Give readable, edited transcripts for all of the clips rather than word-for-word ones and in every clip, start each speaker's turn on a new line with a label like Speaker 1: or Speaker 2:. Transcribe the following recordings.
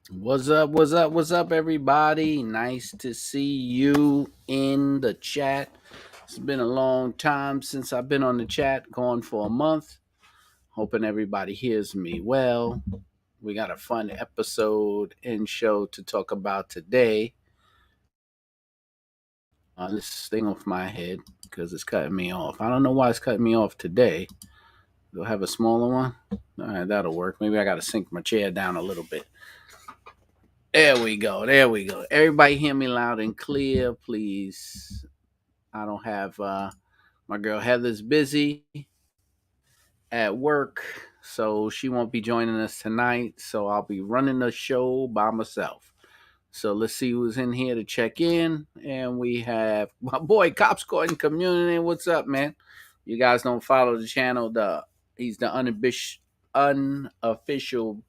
Speaker 1: What's up? What's up? What's up, everybody? Nice to see you in the chat. It's been a long time since I've been on the chat, going for a month. Hoping everybody hears me well. We got a fun episode and show to talk about today. This thing off my head because it's cutting me off. I don't know why it's cutting me off today. Do I have a smaller one? All right, that'll work. Maybe I got to sink my chair down a little bit. There we go. There we go. Everybody hear me loud and clear, please. I don't have my girl Heather's busy at work, so she won't be joining us tonight. So I'll be running the show by myself. So let's see who's in here to check in. And we have my boy Cops Court and Community. What's up, man? You guys don't follow the channel. He's the unofficial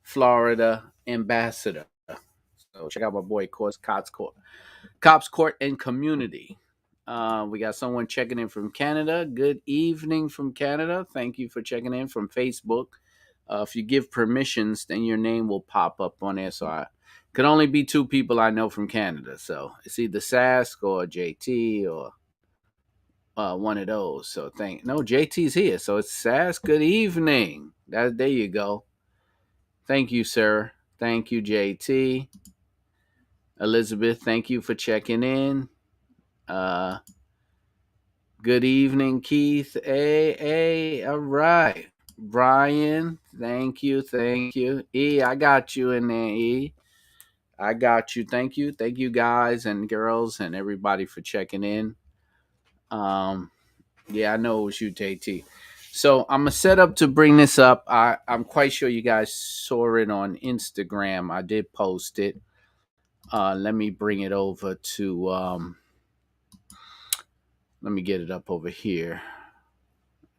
Speaker 1: Florida ambassador. So check out my boy Cops Court and Community. We got someone checking in from Canada. Good evening from Canada. Thank you for checking in from Facebook. If you give permissions, then your name will pop up on there. So I could only be two people I know from Canada. So it's either Sask or JT or one of those. So JT's here. So it's Sask. Good evening. There you go. Thank you, sir. Thank you, JT. Elizabeth, thank you for checking in. Uh, Good evening, Keith. Hey, all right. Brian, thank you, thank you. E, I got you in there, E. I got you. Thank you. Thank you guys and girls and everybody for checking in. Um, yeah, I know it was you, JT. So I'm gonna set up to bring this up. I'm quite sure you guys saw it on Instagram. I did post it. Let me bring it over to let me get it up over here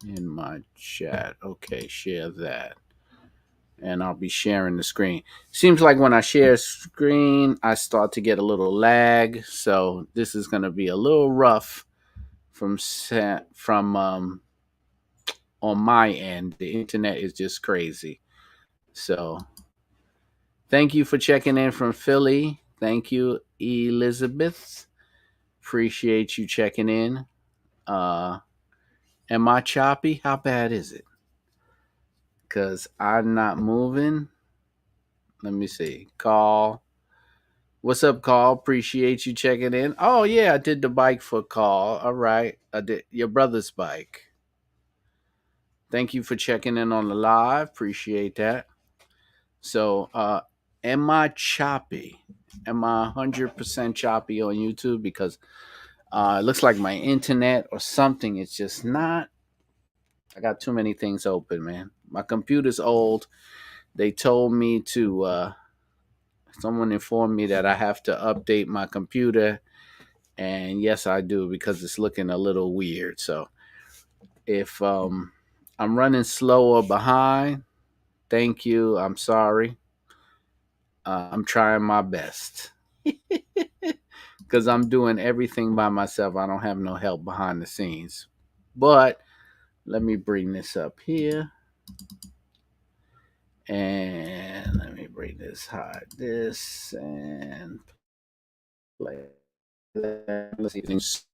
Speaker 1: in my chat. Okay, share that. And I'll be sharing the screen. Seems like when I share screen, I start to get a little lag. So this is going to be a little rough from on my end. The internet is just crazy. So thank you for checking in from Philly. Thank you, Elizabeth. Appreciate you checking in. Uh, am I choppy? How bad is it? Because I'm not moving. Let me see. Call. What's up, Carl? Appreciate you checking in. Oh yeah, I did the bike for Carl. All right, I did your brother's bike. Thank you for checking in on the live. Appreciate that. So, am I choppy? Am I 100% choppy on YouTube? Because it looks like my internet or something. It's just not. I got too many things open, man. My computer's old. They told me to. Someone informed me that I have to update my computer. And yes, I do because it's looking a little weird. So if I'm running slow or behind, thank you. I'm sorry. I'm trying my best because I'm doing everything by myself. I don't have no help behind the scenes. But let me bring this up here. And let me bring hide this, and play that. Let's see.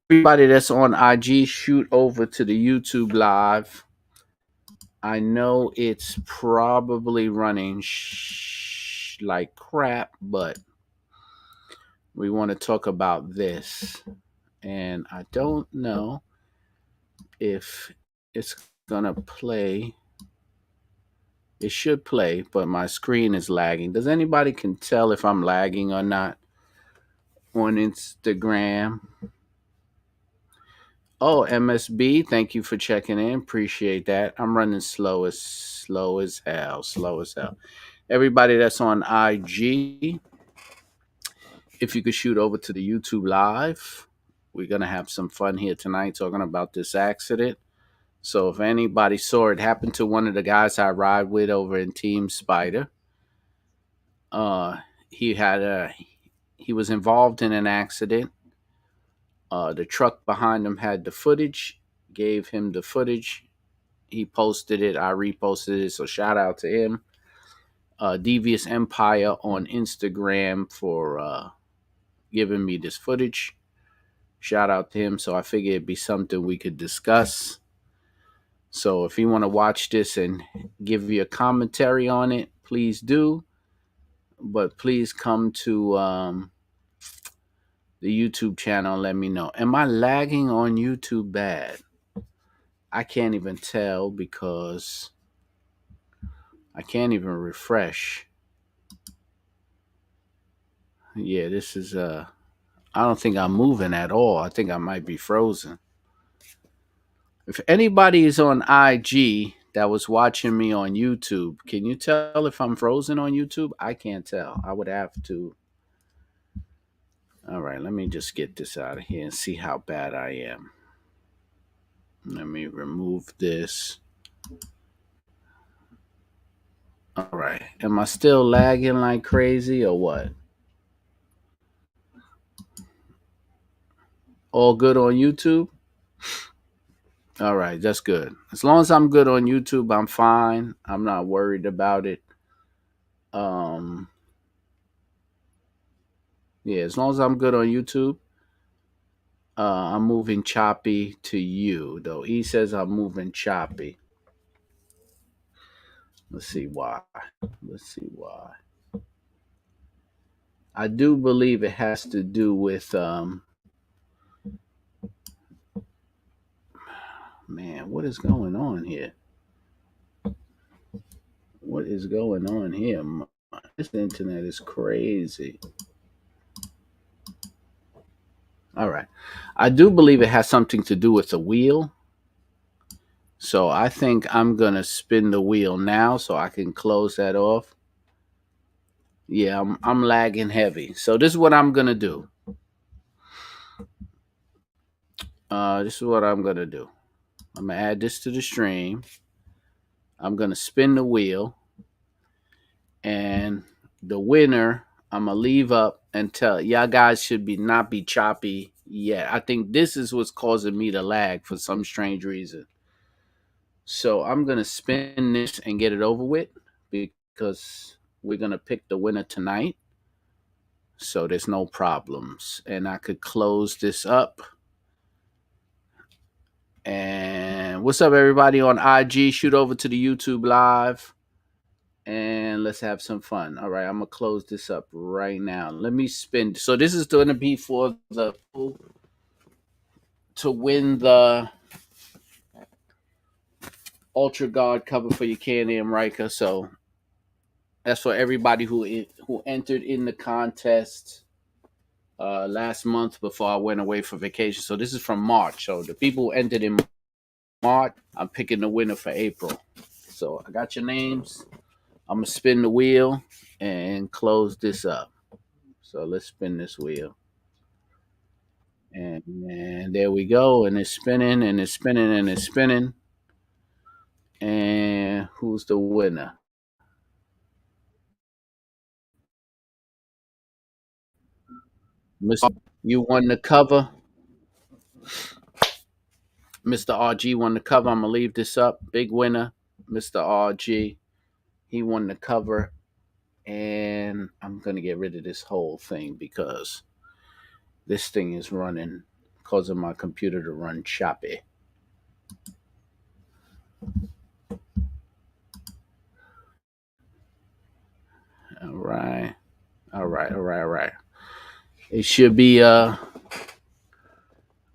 Speaker 1: Everybody that's on IG, shoot over to the YouTube live. I know it's probably running like crap, but we want to talk about this. And I don't know if it's going to play. It should play, but my screen is lagging. Does anybody can tell if I'm lagging or not on Instagram? Oh, MSB, thank you for checking in. Appreciate that. I'm running slow as hell, slow as hell. Everybody that's on IG, if you could shoot over to the YouTube live, we're gonna have some fun here tonight talking about this accident. So if anybody saw it happen to one of the guys I ride with over in Team Spider, uh, he had a he was involved in an accident. The truck behind him had the footage, gave him the footage. He posted it. I reposted it. So shout out to him. Devious Empire on Instagram for giving me this footage. Shout out to him. So I figured it'd be something we could discuss. So if you want to watch this and give you a commentary on it, please do. But please come to the YouTube channel and let me know. Am I lagging on YouTube bad? I can't even tell because I can't even refresh. Yeah, this is I don't think I'm moving at all. I think I might be frozen. If anybody is on IG that was watching me on YouTube, can you tell if I'm frozen on YouTube? I can't tell. I would have to. All right, let me just get this out of here and see how bad I am. Let me remove this. All right. Am I still lagging like crazy or what? All good on YouTube? All right, that's good. As long as I'm good on YouTube, I'm fine. I'm not worried about it. Um yeah, as long as I'm good on YouTube, I'm moving choppy to you, though. He says I'm moving choppy. Let's see why. Let's see why. I do believe it has to do with man, what is going on here? What is going on here? This internet is crazy. All right. I do believe it has something to do with the wheel. So I think I'm going to spin the wheel now so I can close that off. Yeah, I'm lagging heavy. So this is what I'm going to do. This is what I'm going to do. I'm going to add this to the stream. I'm going to spin the wheel. And the winner, I'm going to leave up until y'all guys should be not be choppy yet. I think this is what's causing me to lag for some strange reason. So I'm going to spin this and get it over with because we're going to pick the winner tonight. So there's no problems. And I could close this up. And what's up, everybody on IG? Shoot over to the YouTube live and let's have some fun. All right, I'm going to close this up right now. Let me spin. So this is going to be for the to win the Ultra Guard cover for your Can-Am Ryker. So that's for everybody who entered in the contest last month before I went away for vacation. So this is from March. So the people who entered in March, I'm picking the winner for April. So I got your names. I'm gonna spin the wheel and close this up. So let's spin this wheel. And there we go. And it's spinning and it's spinning and it's spinning. And who's the winner? Mr. You won the cover. Mr. RG won the cover. I'm gonna leave this up. Big winner, Mr. RG. He won the cover. And I'm gonna get rid of this whole thing because this thing is running, causing my computer to run choppy. All right. All right. All right. All right. It should be all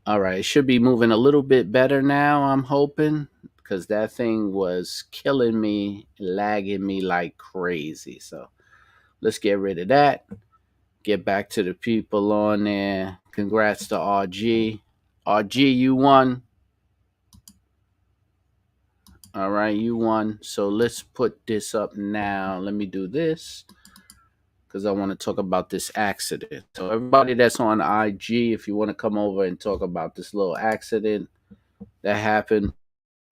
Speaker 1: right. It should be moving a little bit better now, I'm hoping, because that thing was killing me, lagging me like crazy. So let's get rid of that. Get back to the people on there. Congrats to RG. RG, you won. All right, you won. So let's put this up now. Let me do this because I want to talk about this accident. So everybody that's on IG, if you want to come over and talk about this little accident that happened,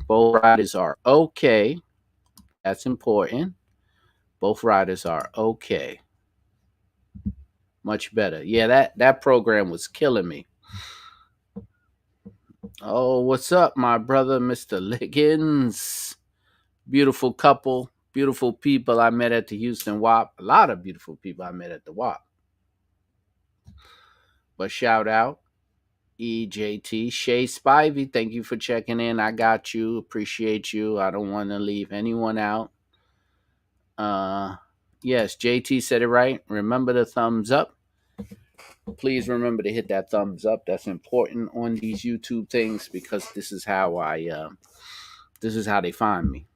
Speaker 1: both riders are okay. That's important. Both riders are okay. Much better. Yeah, that program was killing me. Oh, what's up, my brother, Mr. Liggins? Beautiful couple. beautiful people I met at the Houston WAP. A lot of beautiful people I met at the WAP. But shout out EJT. Shay Spivey, thank you for checking in. I got you. Appreciate you. I don't want to leave anyone out. Yes, JT said it right. Remember the thumbs up. Please remember to hit that thumbs up. That's important on these YouTube things because this is how this is how they find me.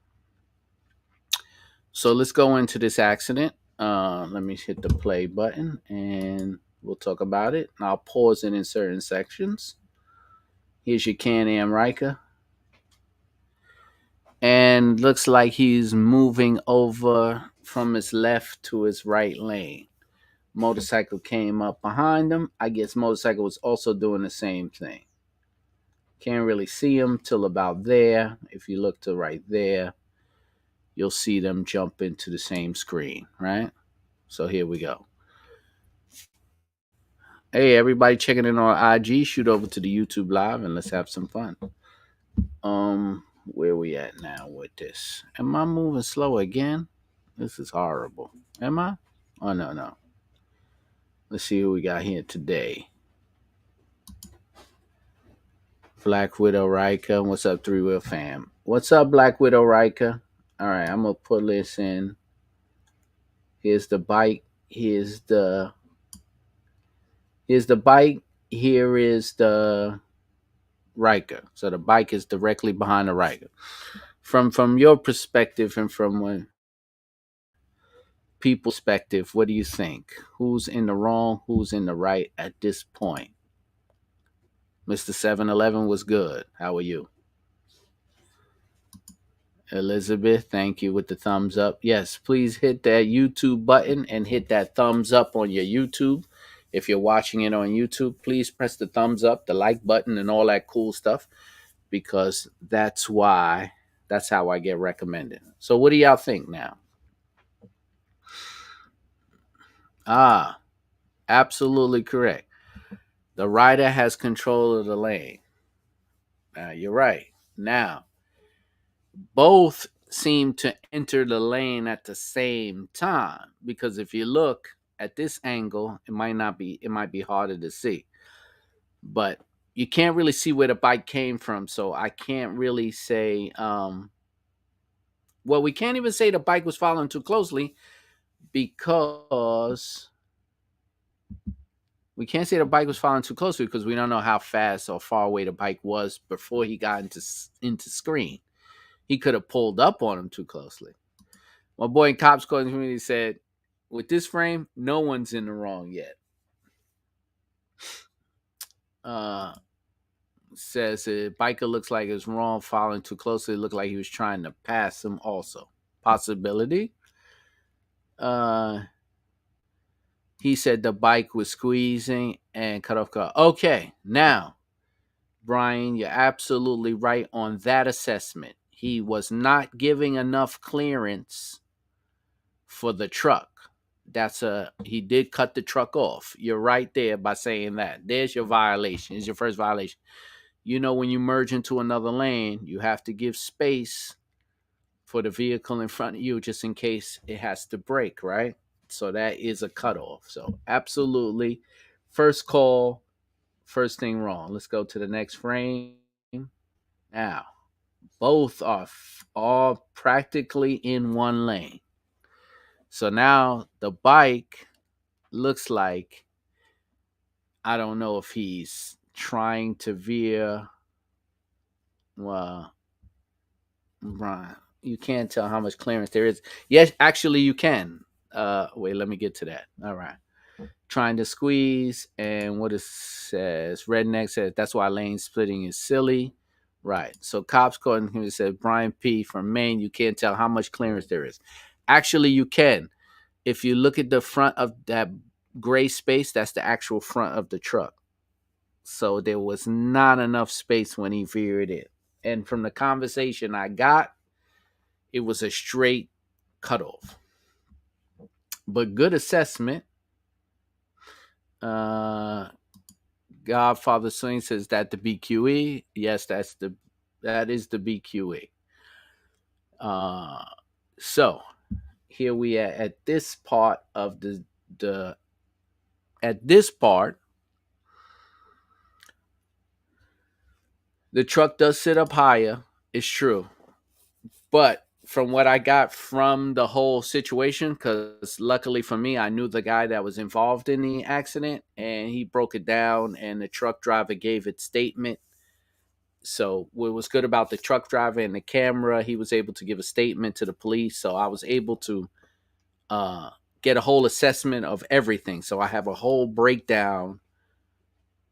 Speaker 1: So let's go into this accident. Let me hit the play button and we'll talk about it. And I'll pause it in certain sections. Here's your Can-Am Ryker. And looks like he's moving over from his left to his right lane. Motorcycle came up behind him. I guess motorcycle was also doing the same thing. Can't really see him till about there. If you look to right there, you'll see them jump into the same screen, right? So here we go. Hey, everybody checking in on IG, shoot over to the YouTube live and let's have some fun. Where we at now with this? Am I moving slow again? This is horrible. Am I? Oh, no. Let's see who we got here today. Black Widow Ryker. What's up, Three Wheel Fam? What's up, Black Widow Ryker? All right, I'm going to put this in. Here's the bike. Here's the bike. Here is the Ryker. So the bike is directly behind the Ryker. From your perspective and from when people's perspective, what do you think? Who's in the wrong? Who's in the right at this point? Mr. 7-Eleven was good. How are you? Elizabeth, thank you with the thumbs up. Yes, please hit that YouTube button and hit that thumbs up on your YouTube. If you're watching it on YouTube, please press the thumbs up, the like button, and all that cool stuff because that's how I get recommended. So what do y'all think now? Absolutely correct. The rider has control of the lane. You're right. Now, both seem to enter the lane at the same time because if you look at this angle, it might be harder to see. But you can't really see where the bike came from, so I can't really say we can't even say the bike was following too closely because we can't say the bike was following too closely because we don't know how fast or far away the bike was before he got into screen. He could have pulled up on him too closely. My boy in Cops Code Community said, with this frame, no one's in the wrong yet. Says biker looks like it's wrong, following too closely. It looked like he was trying to pass him also. Possibility. He said the bike was squeezing and cut off car. Okay, now, Brian, you're absolutely right on that assessment. He was not giving enough clearance for the truck. He did cut the truck off. You're right there by saying that. There's your violation. It's your first violation. You know, when you merge into another lane, you have to give space for the vehicle in front of you just in case it has to brake, right? So that is a cutoff. So absolutely. First call, first thing wrong. Let's go to the next frame. Now, both are all practically in one lane. So now the bike looks like, I don't know if he's trying to veer. Well, Brian, you can't tell how much clearance there is. Yes, actually you can. Wait, let me get to that. All right. Trying to squeeze, and what it says, Redneck says, that's why lane splitting is silly. Right. So Cops calling him and said, Brian P. from Maine, you can't tell how much clearance there is. Actually, you can. If you look at the front of that gray space, that's the actual front of the truck. So there was not enough space when he veered it. And from the conversation I got, it was a straight cutoff. But good assessment. Godfather Swing says that the BQE. Yes, that is the BQE. So here we are at this part of the at this part, the truck does sit up higher. It's true. But from what I got from the whole situation, because luckily for me, I knew the guy that was involved in the accident and he broke it down, and the truck driver gave its statement. So, what was good about the truck driver and the camera, he was able to give a statement to the police. So, I was able to uh, get a whole assessment of everything. So, I have a whole breakdown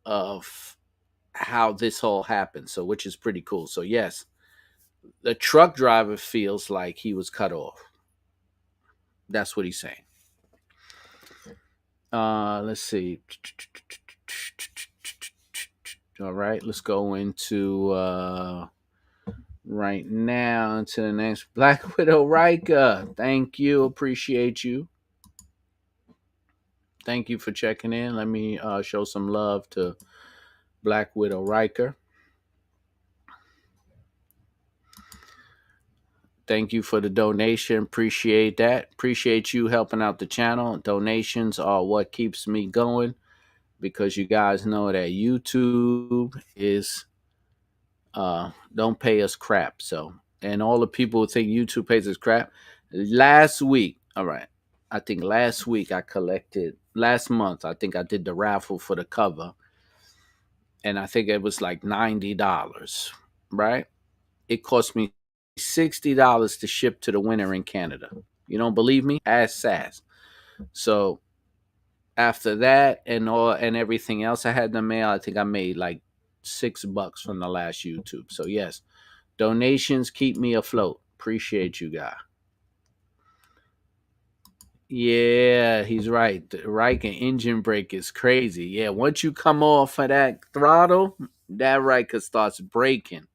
Speaker 1: of how this whole happened. So, which is pretty cool. So, yes, the truck driver feels like he was cut off. That's what he's saying. Let's see. All right, let's go into right now into the next Black Widow Ryker. Thank you, appreciate you. Thank you for checking in. Let me show some love to Black Widow Ryker. Thank you for the donation. Appreciate that. Appreciate you helping out the channel. Donations are what keeps me going, because you guys know that YouTube is don't pay us crap. So, and all the people who think YouTube pays us crap. Last week, all right, I think last week I collected. Last month, I think I did the raffle for the cover, and I think it was like $90. Right? It cost me $60 to ship to the winner in Canada. You don't believe me? Ask Sass. So after that and everything else I had in the mail, I think I made like $6 from the last YouTube. So yes, donations keep me afloat. Appreciate you guys. Yeah, he's right. The Riker engine brake is crazy. Yeah, once you come off of that throttle, that Riker starts braking.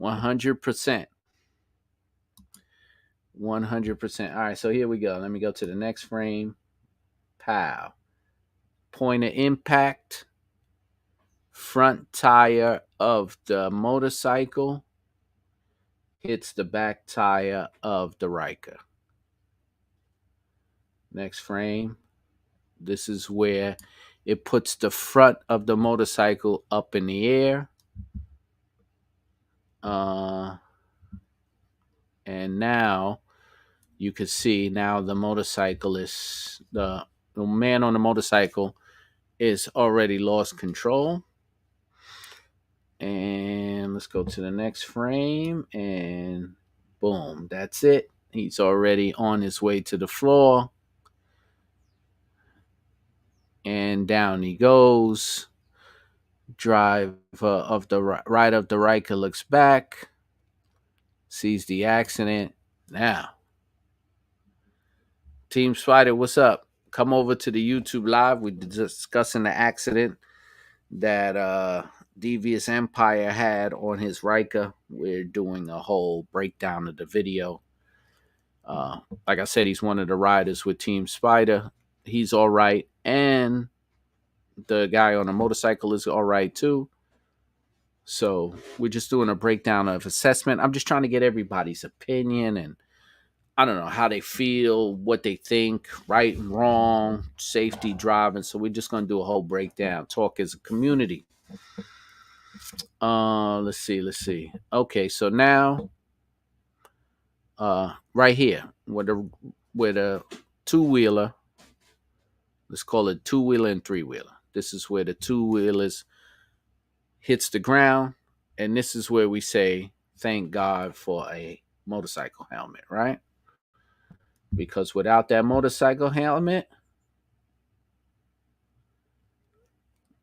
Speaker 1: 100%. 100%. All right, so here we go. Let me go to the next frame. Pow. Point of impact. Front tire of the motorcycle hits the back tire of the Ryker. Next frame. This is where it puts the front of the motorcycle up in the air. And now you can see now the motorcyclist, the man on the motorcycle is already lost control. And let's go to the next frame, and boom, that's it. He's already on his way to the floor. And down he goes. Driver of the right of the Riker looks back, sees the accident. Now, Team Spider, what's up? Come over to the YouTube live. We're discussing the accident that Devious Empire had on his Riker. We're doing a whole breakdown of the video. Like I said, he's one of the riders with Team Spider. He's all right. And the guy on the motorcycle is all right too. So we're just doing a breakdown of assessment. I'm just trying to get everybody's opinion and I don't know how they feel, what they think, right and wrong, safety driving. So we're just going to do a whole breakdown, talk as a community. Let's see. Okay, so now right here with a two-wheeler, let's call it two-wheeler and three-wheeler. This is where the two-wheelers hits the ground, and this is where we say thank God for a motorcycle helmet, right? Because without that motorcycle helmet,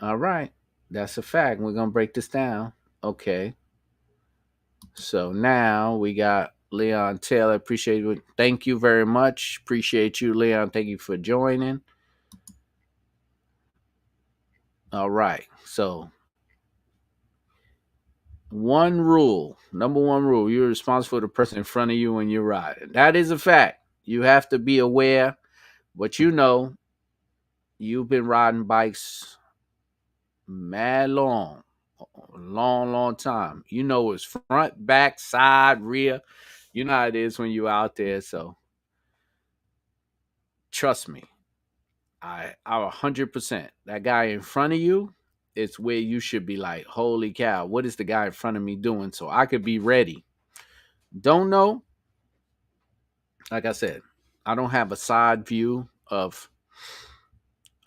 Speaker 1: all right, that's a fact. We're going to break this down. Okay. So now we got Leon Taylor. Appreciate it. Thank you very much. Appreciate you, Leon. Thank you for joining. All right. So number one rule, you're responsible for the person in front of you when you're riding. That is a fact. You have to be aware, but you've been riding bikes mad long time. You know it's front, back, side, rear. You know how it is when you're out there. So trust me, I 100%. That guy in front of you, it's where you should be like, holy cow, what is the guy in front of me doing? So I could be ready. Don't know. Like I said, I don't have a side view of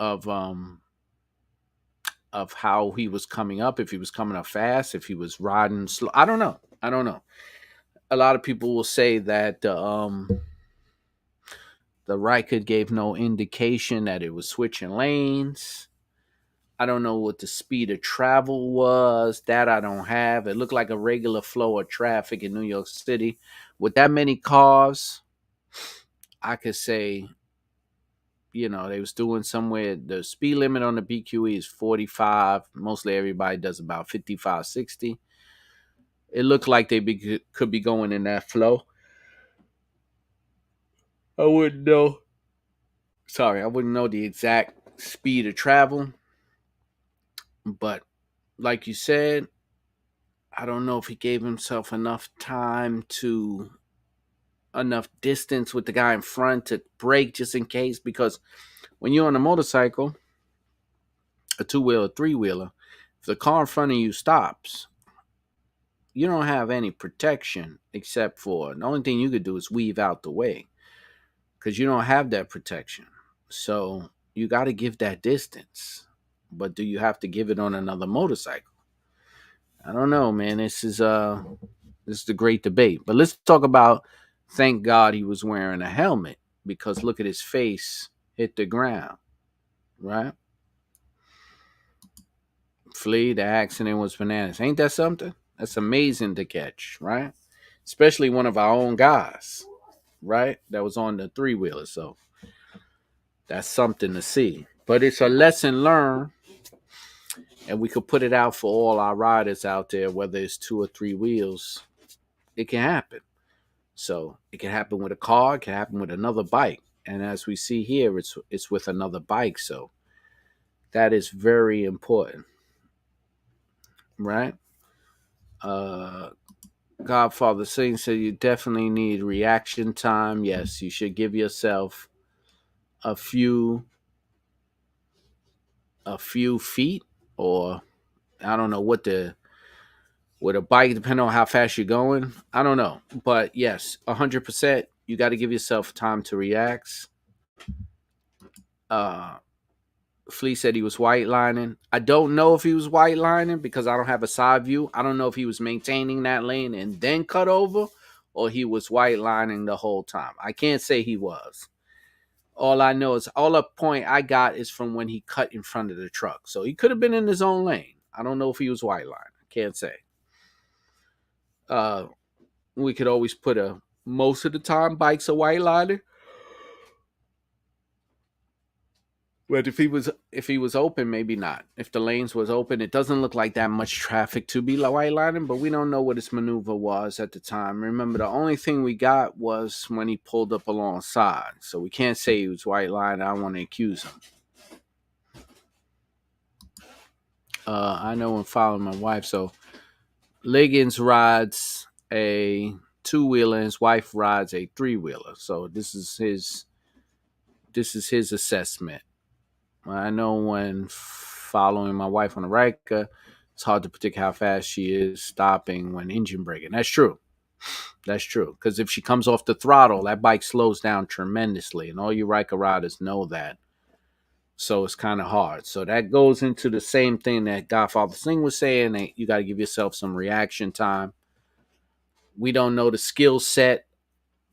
Speaker 1: um of how he was coming up, if he was coming up fast, if he was riding slow. I don't know. I don't know. A lot of people will say that the Ryker gave no indication that it was switching lanes. I don't know what the speed of travel was. That I don't have. It looked like a regular flow of traffic in New York City. With that many cars, I could say, they was doing somewhere. The speed limit on the BQE is 45. Mostly everybody does about 55, 60. It looked like could be going in that flow. I wouldn't know. Sorry, I wouldn't know the exact speed of travel. But like you said, I don't know if he gave himself enough time enough distance with the guy in front to brake just in case. Because when you're on a motorcycle, a two-wheeler, three-wheeler, if the car in front of you stops, you don't have any protection except for the only thing you could do is weave out the way because you don't have that protection. So you got to give that distance. But do you have to give it on another motorcycle? I don't know, man. This is the great debate. But let's talk about thank God he was wearing a helmet because look at his face hit the ground, right? Flea, the accident was bananas. Ain't that something? That's amazing to catch, right? Especially one of our own guys, right? That was on the three wheeler. So that's something to see. But it's a lesson learned, and we could put it out for all our riders out there, whether it's two or three wheels. It can happen. So it can happen with a car, it can happen with another bike. And as we see here, it's with another bike. So that is very important, right? Uh Godfather Singh said you definitely need reaction time. Yes, you should give yourself a few feet, or I don't know what the with a bike, depending on how fast you're going. I don't know. But yes, 100%, you got to give yourself time to react. Uh Flea said he was white lining. I don't know if he was white lining because I don't have a side view. I don't know if he was maintaining that lane and then cut over or he was white lining the whole time. I can't say he was. All I know is all the point I got is from when he cut in front of the truck. So he could have been in his own lane. I don't know if he was white lining. I can't say. Uh, we could always put most of the time bikes are white lining. But if he was open, maybe not. If the lanes was open, it doesn't look like that much traffic to be white lining, but we don't know what his maneuver was at the time. Remember, the only thing we got was when he pulled up alongside. So we can't say he was white lining. I don't want to accuse him. I know when following my wife, so Liggins rides a two-wheeler and his wife rides a three-wheeler. So this is his assessment. I know when following my wife on the Ryker, it's hard to predict how fast she is stopping when engine braking. That's true. That's true. Because if she comes off the throttle, that bike slows down tremendously. And all you Ryker riders know that. So it's kind of hard. So that goes into the same thing that Godfather Singh was saying, that you got to give yourself some reaction time. We don't know the skill set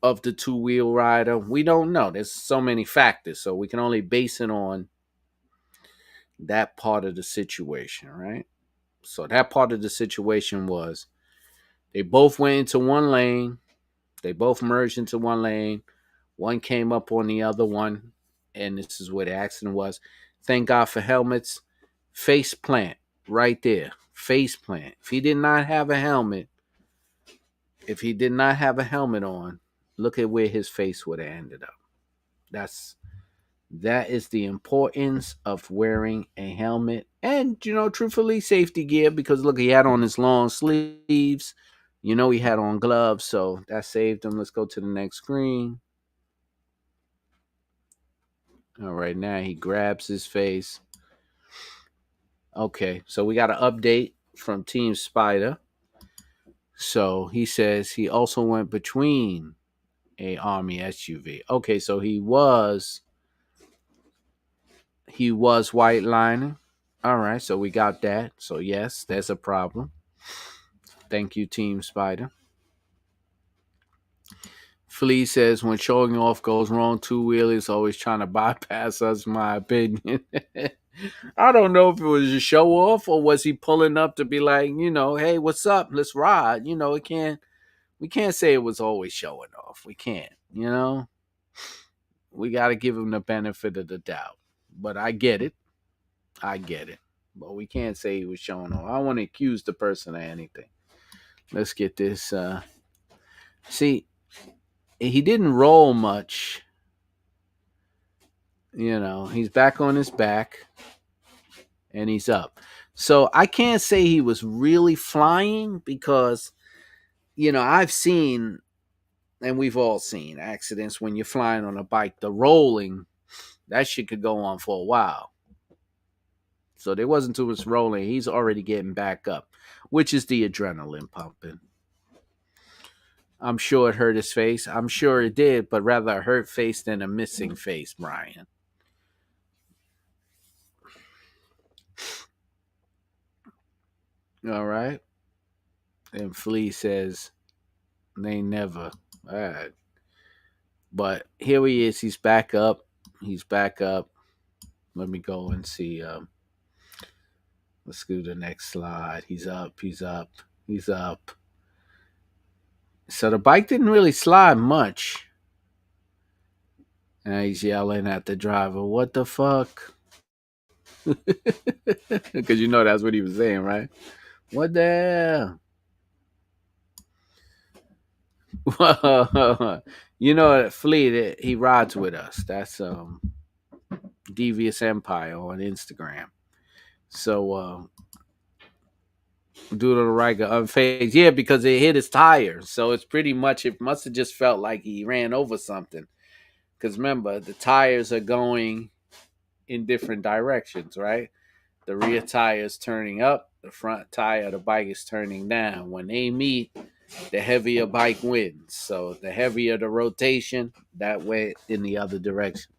Speaker 1: of the two-wheel rider. We don't know. There's so many factors. So we can only base it on that part of the situation, right? So that part of the situation was they both went into one lane. They both merged into one lane. One came up on the other one, and this is where the accident was. Thank God for helmets. Face plant right there. Face plant. If he did not have a helmet, on, look at where his face would have ended up. That is the importance of wearing a helmet and, truthfully, safety gear, because look, he had on his long sleeves. He had on gloves, so that saved him. Let's go to the next screen. All right, now he grabs his face. Okay, so we got an update from Team Spider. So he says he also went between a Army SUV. Okay, so he was white lining. All right, so we got that. So yes, there's a problem. Thank you, Team Spider. Flea says when showing off goes wrong, two wheelers always trying to bypass us. My opinion. I don't know if it was a show off or was he pulling up to be like, hey, what's up? Let's ride. We can't say it was always showing off. We can't. We got to give him the benefit of the doubt. But I get it. I get it. But we can't say he was showing off. I don't want to accuse the person of anything. Let's get this. See, he didn't roll much. He's back on his back and he's up. So I can't say he was really flying because, I've seen, and we've all seen accidents when you're flying on a bike. The rolling, that shit could go on for a while. So there wasn't too much rolling. He's already getting back up, which is the adrenaline pumping. I'm sure it hurt his face. I'm sure it did, but rather a hurt face than a missing face, Brian. All right. And Flea says they never. All right. But here he is. He's back up. He's back up. Let me go and see. Let's do the next slide. He's up. He's up. He's up. So the bike didn't really slide much. And he's yelling at the driver, "What the fuck?" Because that's what he was saying, right? What the hell? Flea, he rides with us. That's Devious Empire on Instagram. So Doodle Ryker unfazed. Yeah, because it hit his tire. So it's pretty much, it must have just felt like he ran over something. Because remember, the tires are going in different directions, right? The rear tire is turning up, the front tire of the bike is turning down. When they meet, the heavier bike wins. So the heavier the rotation, that way in the other direction.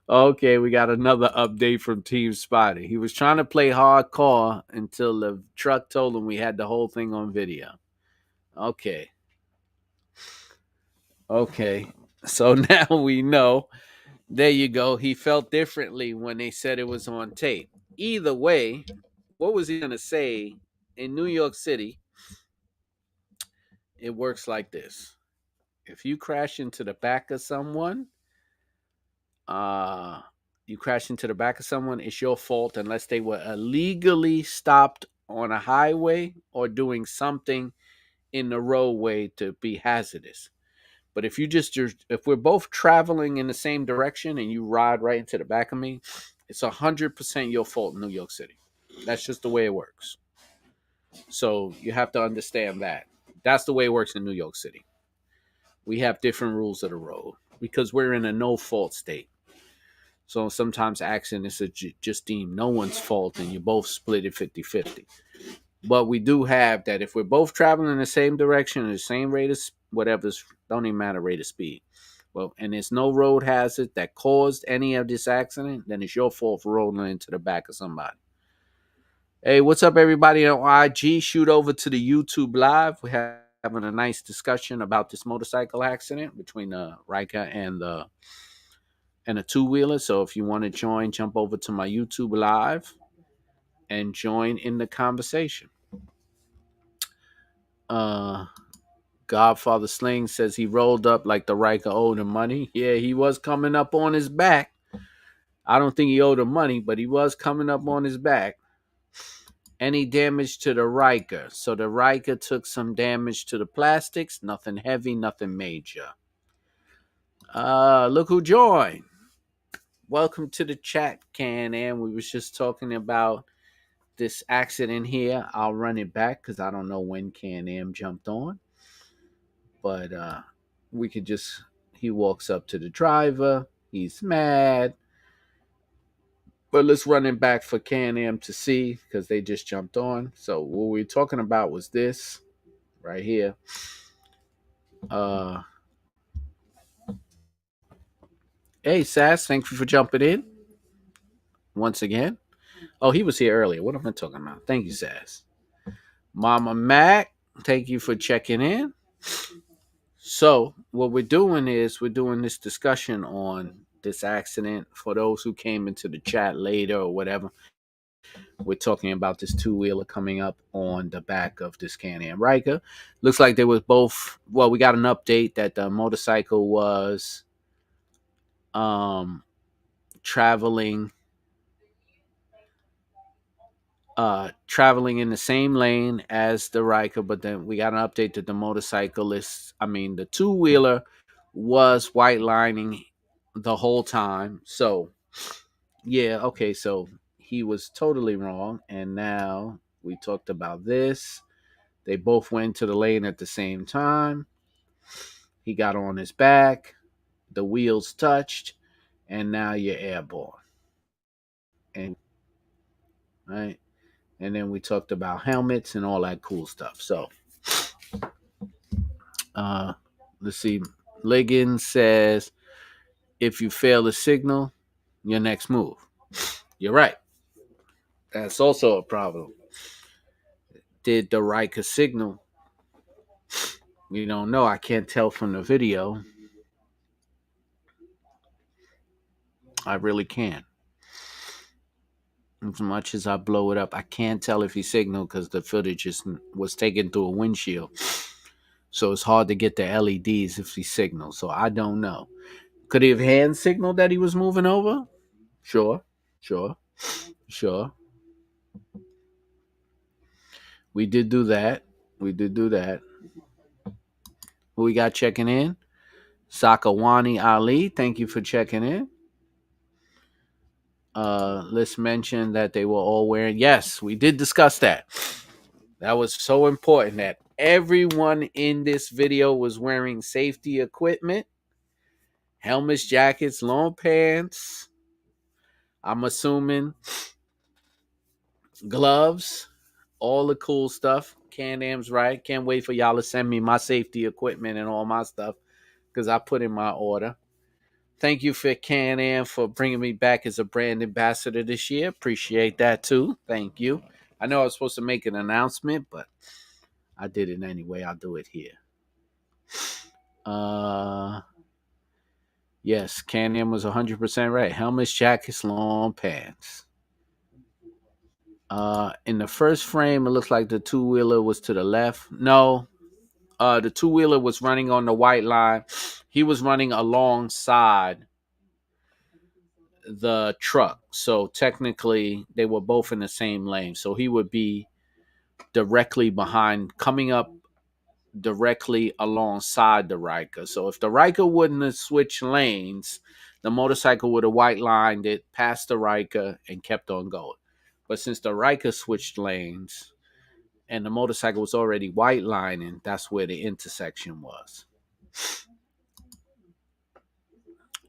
Speaker 1: Okay, we got another update from Team Spider. He was trying to play hardcore until the truck told him we had the whole thing on video. Okay. So now we know. There you go. He felt differently when they said it was on tape. Either way, what was he going to say? In New York City, it works like this. If you crash into the back of someone, it's your fault unless they were illegally stopped on a highway or doing something in the roadway to be hazardous. But if we're both traveling in the same direction and you ride right into the back of me, it's 100% your fault in New York City. That's just the way it works. So you have to understand that. That's the way it works in New York City. We have different rules of the road because we're in a no-fault state. So sometimes accidents are just deemed no one's fault and you both split it 50-50. But we do have that if we're both traveling in the same direction, the same rate of whatever, don't even matter rate of speed. Well, and there's no road hazard that caused any of this accident, then it's your fault for rolling into the back of somebody. Hey, what's up, everybody on IG? Shoot over to the YouTube Live. We're having a nice discussion about this motorcycle accident between Ryker and a two-wheeler. So if you want to join, jump over to my YouTube Live and join in the conversation. Godfather Sling says he rolled up like the Ryker owed him money. Yeah, he was coming up on his back. I don't think he owed him money, but he was coming up on his back. Any damage to the Ryker? So the Ryker took some damage to the plastics. Nothing heavy, nothing major. Look who joined. Welcome to the chat, Can-Am. We was just talking about this accident here, I'll run it back because I don't know when Can-Am jumped on. But we could just, he walks up to the driver. He's mad. But let's run it back for Can-Am to see because they just jumped on. So what we were talking about was this right here. Uh, hey, Sass, thank you for jumping in once again. Oh, he was here earlier. What am I talking about? Thank you, Sass. Mama Mac, thank you for checking in. So what we're doing is we're doing this discussion on this accident. For those who came into the chat later or whatever, we're talking about this two-wheeler coming up on the back of this Can-Am Ryker. Looks like they was both. Well, we got an update that the motorcycle was traveling traveling in the same lane as the Ryker, but then we got an update that the two-wheeler was white lining the whole time. So yeah, okay, so he was totally wrong. And now we talked about this. They both went to the lane at the same time. He got on his back, the wheels touched, and now you're airborne. And right. And then we talked about helmets and all that cool stuff. So let's see. Liggins says if you fail the signal, your next move. You're right. That's also a problem. Did the Ryker signal? We don't know. I can't tell from the video. I really can't. As much as I blow it up, I can't tell if he signaled because the footage was taken through a windshield. So it's hard to get the LEDs if he signaled. So I don't know. Could he have hand signaled that he was moving over? Sure. We did do that. Who we got checking in? Sakawani Ali, thank you for checking in. Let's mention that they were all wearing. Yes, we did discuss that. That was so important that everyone in this video was wearing safety equipment, helmets, jackets, long pants. I'm assuming gloves, all the cool stuff. Can-Am's right. Can't wait for y'all to send me my safety equipment and all my stuff because I put in my order. Thank you for Can-Am for bringing me back as a brand ambassador this year. Appreciate that too. Thank you. I know I was supposed to make an announcement, but I did it anyway. I'll do it here. Yes, Can-Am was 100% right. Helmets, jackets, long pants. In the first frame, it looks like the two-wheeler was to the left. No, the two-wheeler was running on the white line. He was running alongside the truck. So technically, they were both in the same lane. So he would be directly behind, coming up directly alongside the Ryker. So if the Ryker wouldn't have switched lanes, the motorcycle would have white lined it past the Ryker and kept on going. But since the Ryker switched lanes and the motorcycle was already white lining, that's where the intersection was.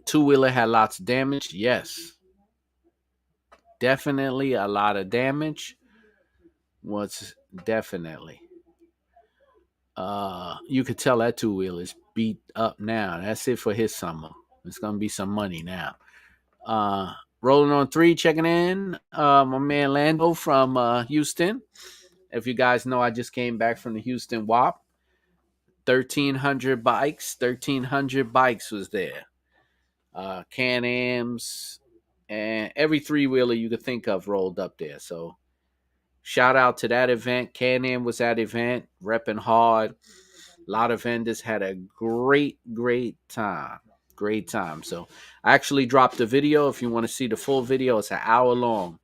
Speaker 1: Two-wheeler had lots of damage. Yes. Definitely a lot of damage. Was definitely. You could tell that two-wheeler is beat up now. That's it for his summer. It's gonna be some money now. Rolling on 3, checking in. My man Lando from Houston. If you guys know, I just came back from the Houston WAP. 1,300 bikes. 1,300 bikes was there. Can-Ams and every three-wheeler you could think of rolled up there. So shout out to that event. Can-Am was at event, repping hard. A lot of vendors had a great time. Great time. So I actually dropped a video. If you want to see the full video, it's an hour long.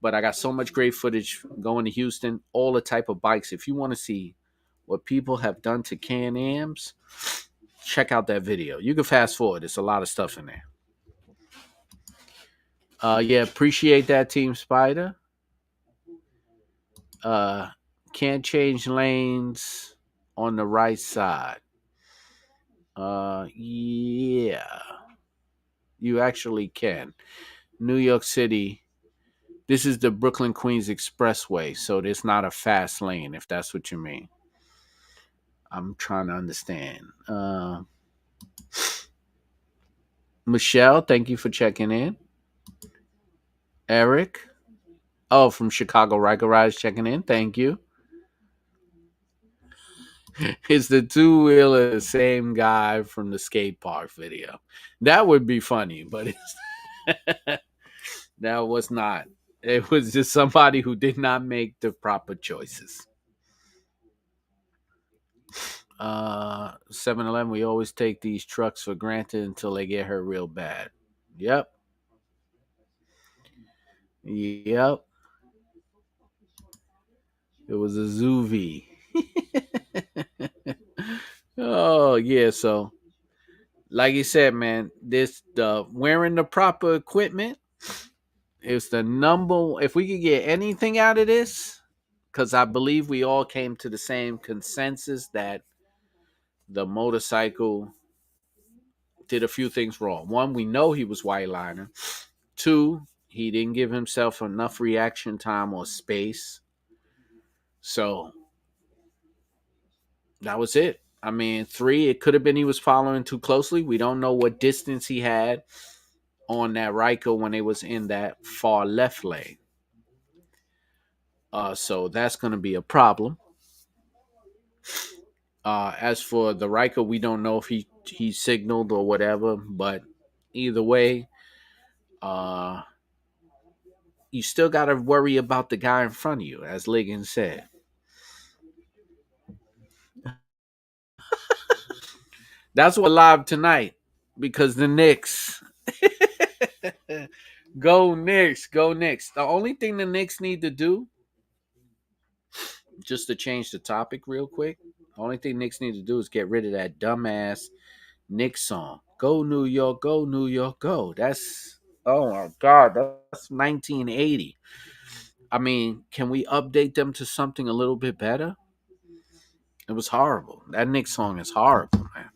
Speaker 1: But I got so much great footage going to Houston, all the type of bikes. If you want to see what people have done to Can-Ams, check out that video. You can fast forward. There's a lot of stuff in there. Yeah, appreciate that, Team Spider. Uh, can't change lanes on the right side. Yeah, you actually can. New York City. This is the Brooklyn Queens Expressway, so there's not a fast lane, if that's what you mean. I'm trying to understand. Michelle, thank you for checking in. Eric, oh, from Chicago Ryker Rise checking in. Thank you. Is the two wheeler the same guy from the skate park video? That would be funny, but that was not. It was just somebody who did not make the proper choices. 7-Eleven, we always take these trucks for granted until they get hurt real bad. Yep. Yep. It was a Zuvi. Oh, yeah. So, like you said, man, this the wearing the proper equipment is the number. If we could get anything out of this, because I believe we all came to the same consensus that the motorcycle did a few things wrong. One, we know he was white liner. Two, he didn't give himself enough reaction time or space. So that was it. I mean, three, it could have been he was following too closely. We don't know what distance he had on that Ryker when it was in that far left lane. So that's going to be a problem. As for the Ryker, we don't know if he signaled or whatever, but either way, uh, you still got to worry about the guy in front of you, as Liggins said. That's what live tonight because the Knicks. Go Knicks, go Knicks. The only thing the Knicks need to do, just to change the topic real quick, the only thing Knicks need to do is get rid of that dumbass Knicks song. Go New York, go New York, go. That's, oh my God, that's 1980. I mean, can we update them to something a little bit better? It was horrible. That Knicks song is horrible, man.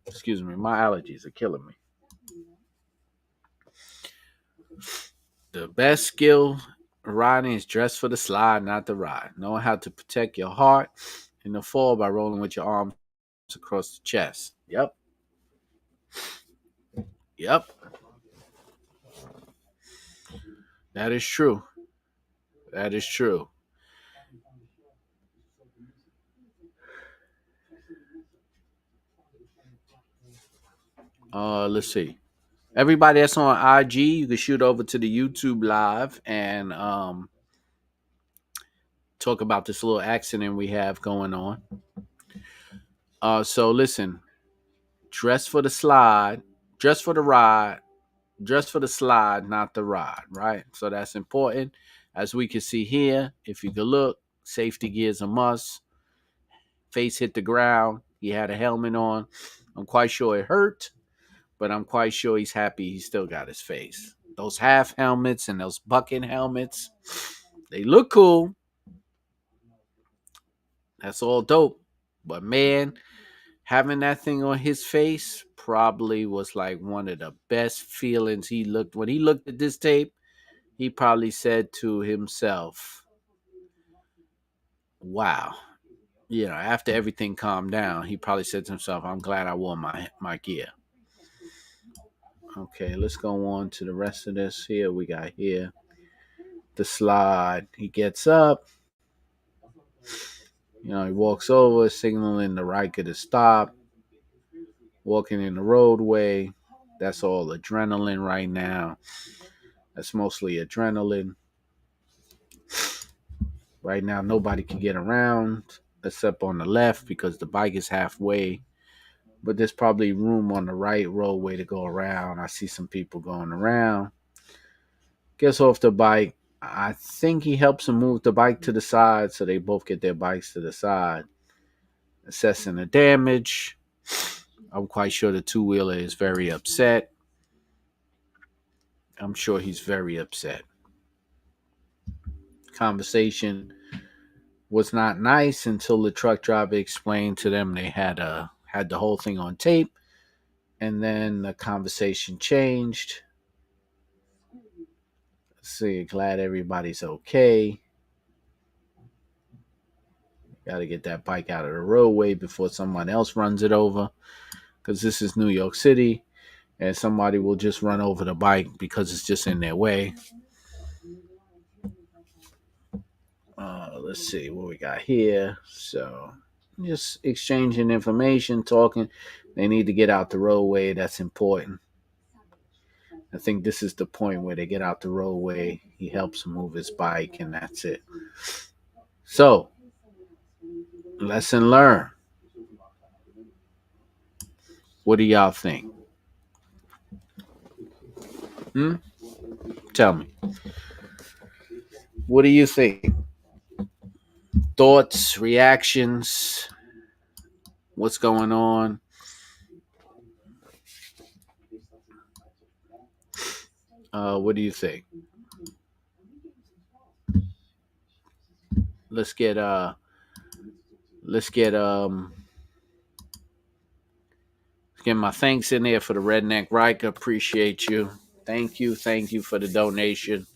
Speaker 1: Excuse me, my allergies are killing me. The best skill riding is dress for the slide, not the ride. Knowing how to protect your heart in the fall by rolling with your arms across the chest. Yep. Yep. That is true. That is true. Let's see. Everybody that's on IG, you can shoot over to the YouTube live and talk about this little accident we have going on. So listen, dress for the slide, dress for the ride, dress for the slide, not the ride, right? So that's important. As we can see here, if you could look, safety gear is a must. Face hit the ground. He had a helmet on. I'm quite sure it hurt, but I'm quite sure he's happy he still got his face. Those half helmets and those bucket helmets, they look cool. That's all dope. But man, having that thing on his face probably was like one of the best feelings he looked when he looked at this tape. He probably said to himself, wow. You know, after everything calmed down, he probably said to himself, I'm glad I wore my gear. Okay, let's go on to the rest of this. Here we got here the slide. He gets up. You know, he walks over, signaling the Riker to stop. Walking in the roadway. That's all adrenaline right now. That's mostly adrenaline. Right now, nobody can get around except on the left because the bike is halfway. But there's probably room on the right roadway to go around. I see some people going around. Gets off the bike. I think he helps him move the bike to the side so they both get their bikes to the side. Assessing the damage. I'm quite sure the two wheeler is very upset. I'm sure he's very upset. Conversation was not nice until the truck driver explained to them they had the whole thing on tape, and then the conversation changed. Let's see, glad everybody's okay. Got to get that bike out of the roadway before someone else runs it over, because this is New York City, and somebody will just run over the bike because it's just in their way. Let's see what we got here. So, just exchanging information, talking. They need to get out the roadway. That's important. I think this is the point where they get out the roadway. He helps him move his bike, and that's it. So, lesson learned. What do y'all think? Hmm? Tell me. What do you think? Thoughts, reactions, what's going on? What do you think? Let's get let's get get my thanks in there for the Redneck Riker. Appreciate you. Thank you for the donation.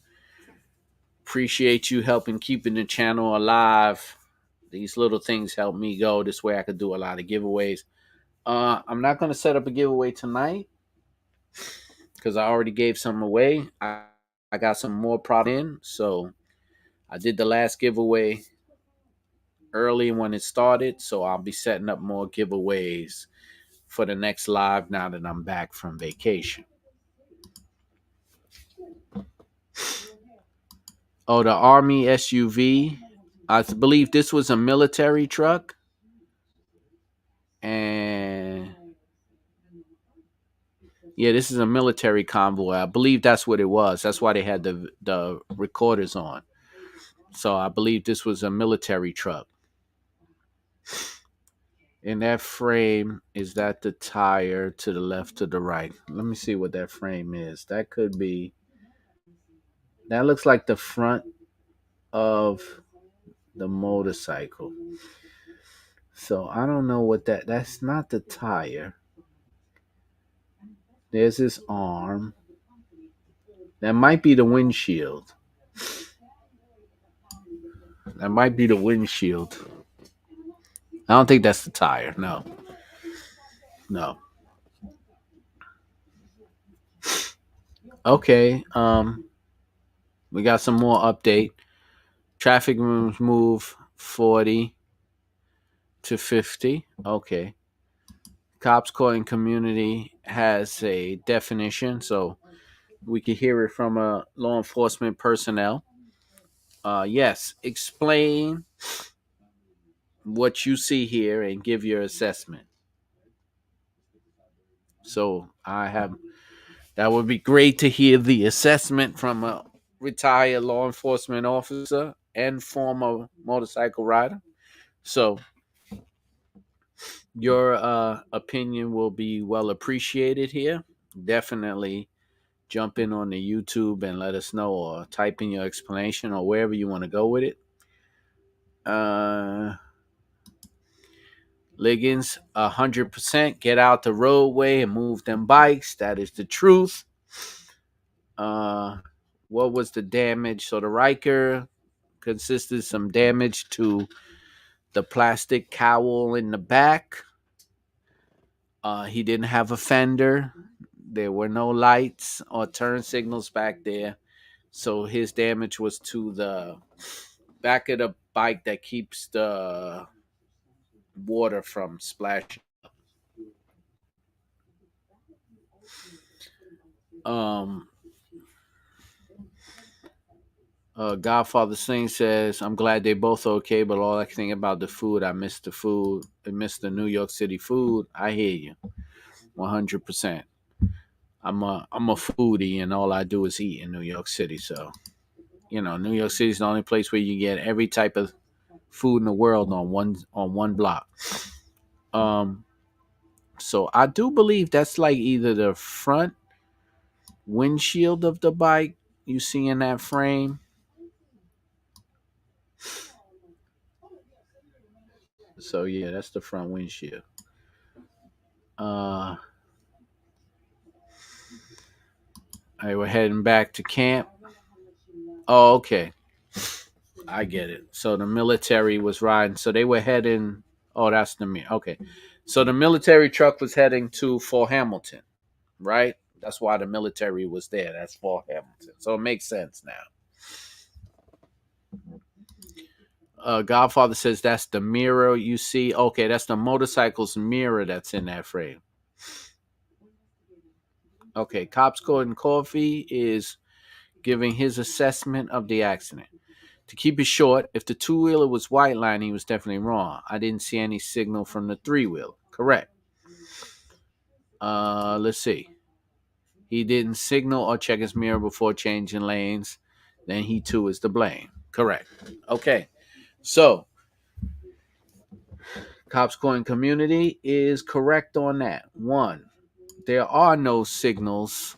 Speaker 1: Appreciate you helping keeping the channel alive. These little things help me go. This way I could do a lot of giveaways. I'm not gonna set up a giveaway tonight because I already gave some away. I got some more product in, so I did the last giveaway early when it started, so I'll be setting up more giveaways for the next live now that I'm back from vacation. Oh, the Army SUV. I believe this was a military truck. And yeah, this is a military convoy. I believe that's what it was. That's why they had the recorders on. So I believe this was a military truck. In that frame, is that the tire to the left, to the right? Let me see what that frame is. That could be. That looks like the front of the motorcycle. So I don't know what that's not the tire. There's his arm. That might be the windshield. That might be the windshield. I don't think that's the tire. No. No. Okay. We got some more update. Traffic rooms move 40 to 50. Okay. Cops caught in community has a definition, so we can hear it from a law enforcement personnel. Yes, explain what you see here and give your assessment. So I have that would be great to hear the assessment from a retired law enforcement officer and former motorcycle rider. So your opinion will be well appreciated here. Definitely jump in on the YouTube and let us know, or type in your explanation or wherever you want to go with it. Uh, Liggins, 100%. Get out the roadway and move them bikes. That is the truth. Uh, what was the damage? So the Ryker consisted of some damage to the plastic cowl in the back. He didn't have a fender. There were no lights or turn signals back there. So his damage was to the back of the bike that keeps the water from splashing. Um, Godfather Singh says, I'm glad they both okay, but all I can think about the food, I miss the food. I miss the New York City food. I hear you 100%. I'm a foodie, and all I do is eat in New York City. So, New York City is the only place where you get every type of food in the world on one block. Um, so I do believe that's like either the front windshield of the bike you see in that frame, So yeah, that's the front windshield. All right, we're heading back to camp. Oh, okay. I get it. So the military was riding. So they were heading. Oh, that's the me. Okay. So the military truck was heading to Fort Hamilton, right? That's why the military was there. That's Fort Hamilton. So it makes sense now. Godfather says that's the mirror you see. Okay, that's the motorcycle's mirror that's in that frame. Okay, Cops Gordon Coffee is giving his assessment of the accident. To keep it short, if the two wheeler was white line, he was definitely wrong. I didn't see any signal from the three wheeler. Correct. Let's see. He didn't signal or check his mirror before changing lanes. Then he too is to blame. Correct. Okay. So Cops Coin Community is correct on that. One, there are no signals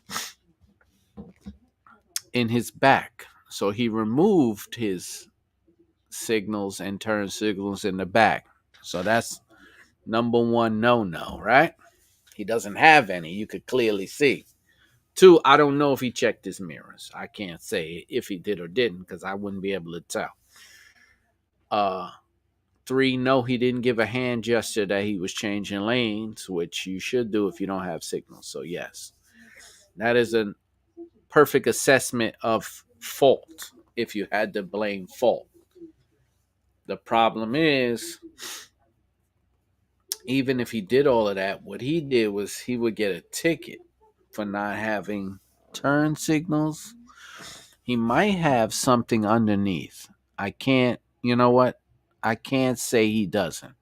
Speaker 1: in his back. So he removed his signals and turn signals in the back. So that's number one no, right? He doesn't have any. You could clearly see. Two, I don't know if he checked his mirrors. I can't say if he did or didn't because I wouldn't be able to tell. Uh, Three, no, he didn't give a hand gesture that he was changing lanes, which you should do if you don't have signals. So yes, that is a perfect assessment of fault if you had to blame fault. The problem is, even if he did all of that, what he did was he would get a ticket for not having turn signals. He might have something underneath. I can't, you know what? I can't say he doesn't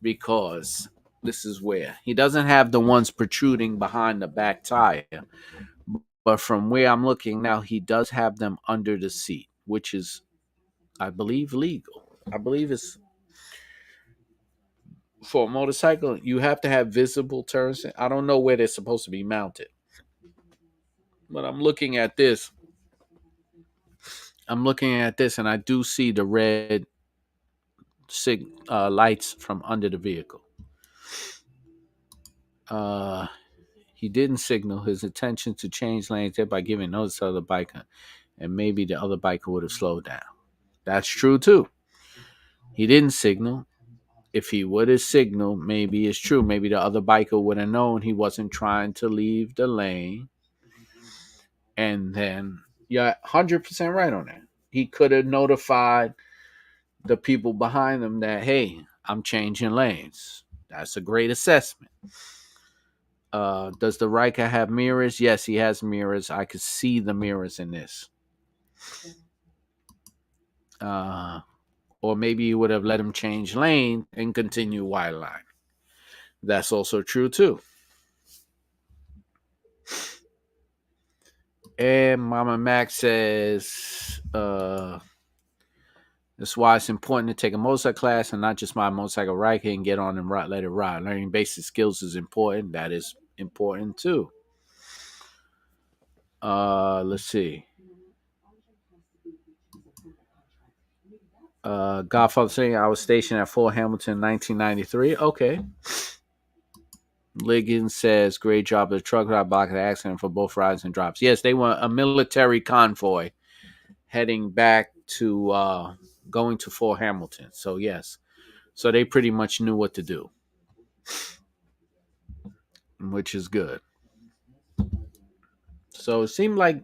Speaker 1: because this is where he doesn't have the ones protruding behind the back tire. But from where I'm looking now, he does have them under the seat, which is, I believe, legal. I believe it's for a motorcycle, you have to have visible turns. I don't know where they're supposed to be mounted, but I'm looking at this. And I do see the red lights from under the vehicle. Uh, he didn't signal his intention to change lanes by giving notice to the other biker, and maybe the other biker would have slowed down. That's true too. He didn't signal. If he would have signaled, maybe it's true. Maybe the other biker would have known he wasn't trying to leave the lane. And then, yeah, 100% right on that. He could have notified the people behind him that, hey, I'm changing lanes. That's a great assessment. Does the Ryker have mirrors? Yes, he has mirrors. I could see the mirrors in this. Or maybe you would have let him change lane and continue wide line. That's also true too. And Mama Mac says, that's why it's important to take a motorcycle class and not just my motorcycle Ryker and get on and let it ride. Learning basic skills is important. That is important too. Let's see. Godfather saying I was stationed at Fort Hamilton in 1993. Okay. Liggins says, great job of the truck ride blocking the accident for both rides and drops. Yes, they were a military convoy heading back to going to Fort Hamilton. So, yes. So they pretty much knew what to do, which is good. So it seemed like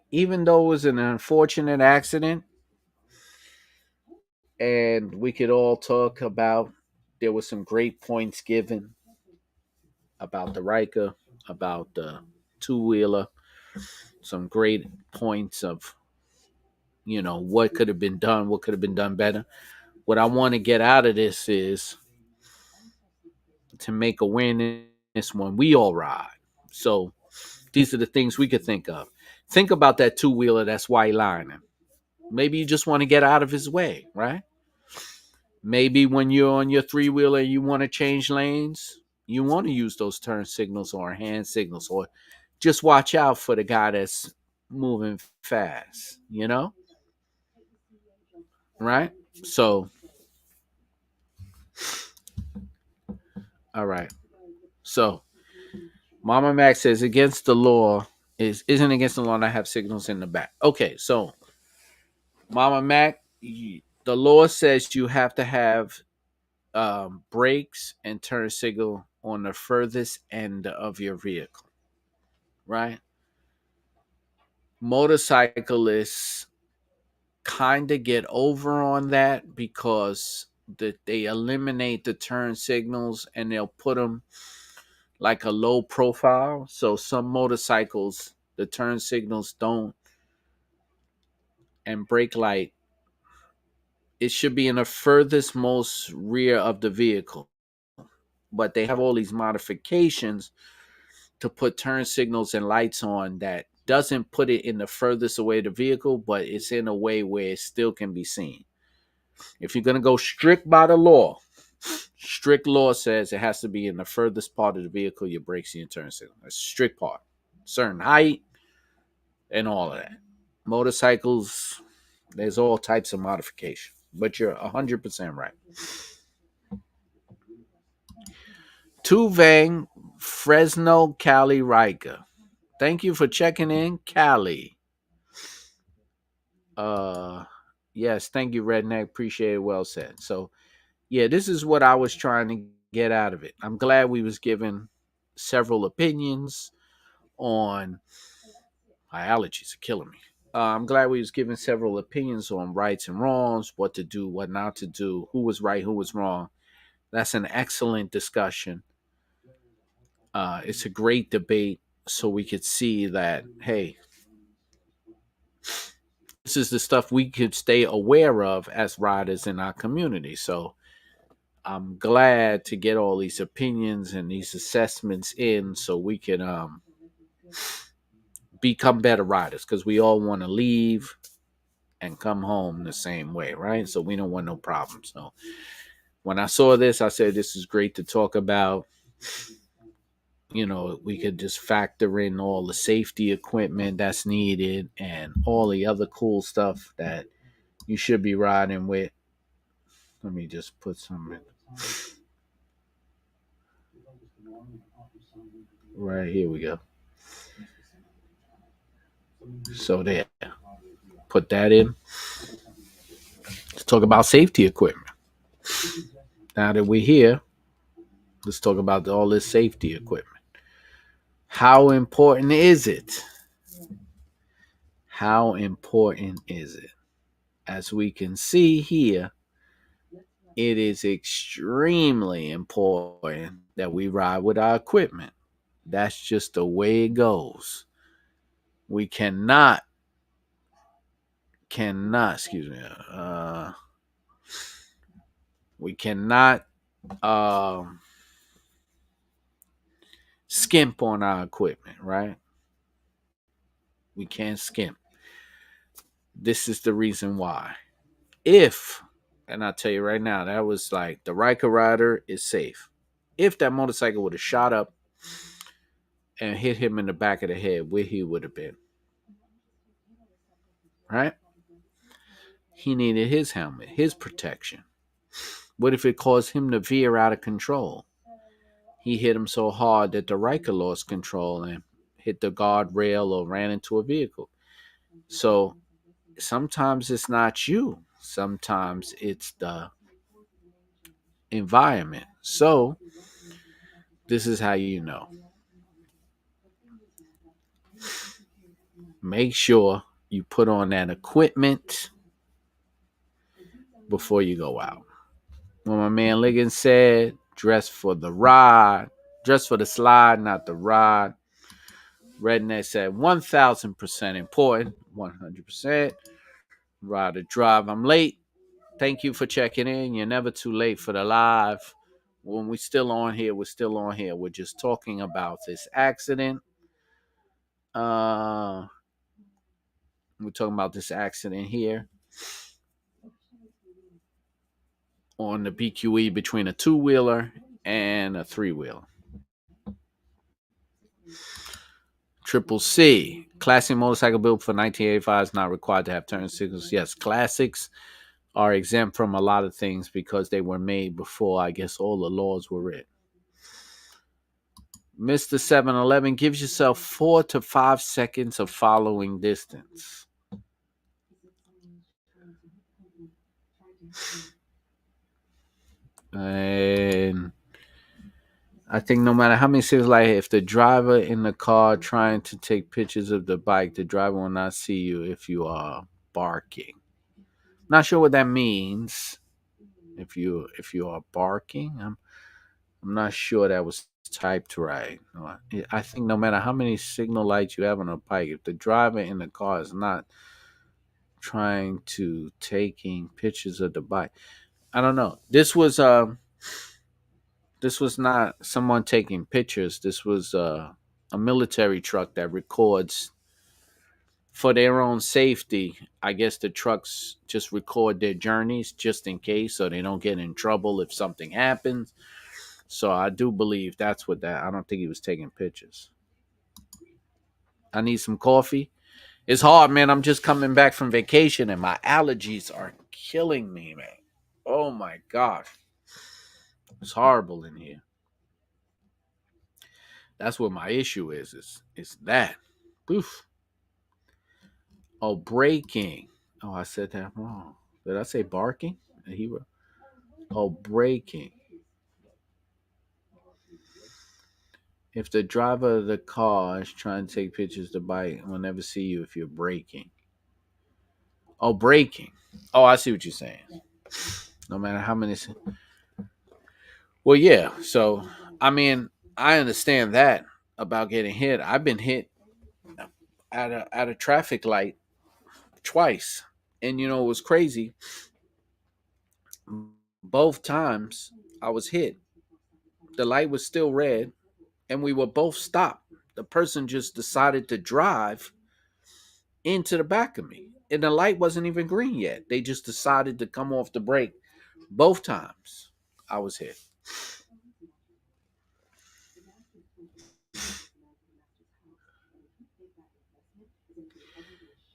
Speaker 1: even though it was an unfortunate accident, and we could all talk about there were some great points given about the Ryker, about the two wheeler, some great points of what could have been done, what could have been done better. What I want to get out of this is to make awareness when we all ride. So these are the things we could think of. Think about that two wheeler that's white lining. Maybe you just want to get out of his way, right? Maybe when you're on your three wheeler, you want to change lanes. You want to use those turn signals or hand signals, or just watch out for the guy that's moving fast, right? So All right. So Mama Mac says against the law isn't against the law to have signals in the back. Okay, so Mama Mac, the law says you have to have brakes and turn signal on the furthest end of your vehicle, right? Motorcyclists kind of get over on that because they eliminate the turn signals and they'll put them like a low profile. So some motorcycles, the turn signals don't, and brake light, it should be in the furthest most rear of the vehicle. But they have all these modifications to put turn signals and lights on that doesn't put it in the furthest away of the vehicle, but it's in a way where it still can be seen. If you're going to go strict by the law, strict law says it has to be in the furthest part of the vehicle, your brakes and your turn signal. That's a strict part. Certain height and all of that. Motorcycles, there's all types of modification. But you're 100% right. Tuvang, Fresno, Cali, Ryker. Thank you for checking in, Cali. Yes, thank you, Redneck. Appreciate it. Well said. So, yeah, this is what I was trying to get out of it. I'm glad we was given several opinions on my allergies are killing me. I'm glad we was given several opinions on rights and wrongs, what to do, what not to do, who was right, who was wrong. That's an excellent discussion. It's a great debate, so we could see that, hey, this is the stuff we could stay aware of as riders in our community. So I'm glad to get all these opinions and these assessments in so we can become better riders, because we all want to leave and come home the same way, right? So we don't want no problems. So when I saw this, I said, this is great to talk about. You know, we could just factor in all the safety equipment that's needed and all the other cool stuff that you should be riding with. Let me just put some in. Right, here we go. So there, put that in. Let's talk about safety equipment. Now that we're here, let's talk about all this safety equipment. How important is it? How important is it? As we can see here, it is extremely important that we ride with our equipment. That's just the way it goes. We excuse me, we cannot skimp on our equipment, right? We can't skimp. This is the reason why. If, and I'll tell you right now, that was like the Ryker rider is safe. If that motorcycle would have shot up and hit him in the back of the head, where he would have been, right? He needed his helmet, his protection. What if it caused him to veer out of control? He hit him so hard that the Ryker lost control and hit the guardrail or ran into a vehicle. So sometimes it's not you. Sometimes it's the environment. So this is how you know. Make sure you put on that equipment before you go out. What my man Liggins said, dress for the ride, dress for the slide, not the ride. Redneck said 1000% important, 100%. Ride or drive. I'm late. Thank you for checking in. You're never too late for the live. When we're still on here, we're still on here. We're just talking about this accident. We're talking about this accident here on the BQE between a two-wheeler and a three-wheeler. Triple C, classic motorcycle built for 1985 is not required to have turn signals. Yes, classics are exempt from a lot of things because they were made before, I guess, all the laws were written. Mr. 7-Eleven, gives yourself 4 to 5 seconds of following distance. And I think no matter how many cities, like if the driver in the car trying to take pictures of the bike, the driver will not see you if you are barking. Not sure what that means. If you are barking, I'm not sure that was typed right. I think no matter how many signal lights you have on a bike, if the driver in the car is not trying to taking pictures of the bike, I don't know. This was not someone taking pictures. This was a military truck that records for their own safety. I guess the trucks just record their journeys just in case so they don't get in trouble if something happens. So I do believe that's what that. I don't think he was taking pictures. I need some coffee. It's hard, man. I'm just coming back from vacation and my allergies are killing me, man. Oh my gosh. It's horrible in here. That's what my issue is. It's that. Oof. Oh, breaking. Oh, I said that wrong. Did I say barking? Oh, breaking. If the driver of the car is trying to take pictures, the bike will never see you if you're braking. Oh, braking. Oh, I see what you're saying. No matter how many. Well, yeah. So, I mean, I understand that about getting hit. I've been hit at a traffic light twice, and you know it was crazy. Both times I was hit, the light was still red, and we were both stopped. The person just decided to drive into the back of me, and the light wasn't even green yet. They just decided to come off the brake. Both times I was hit.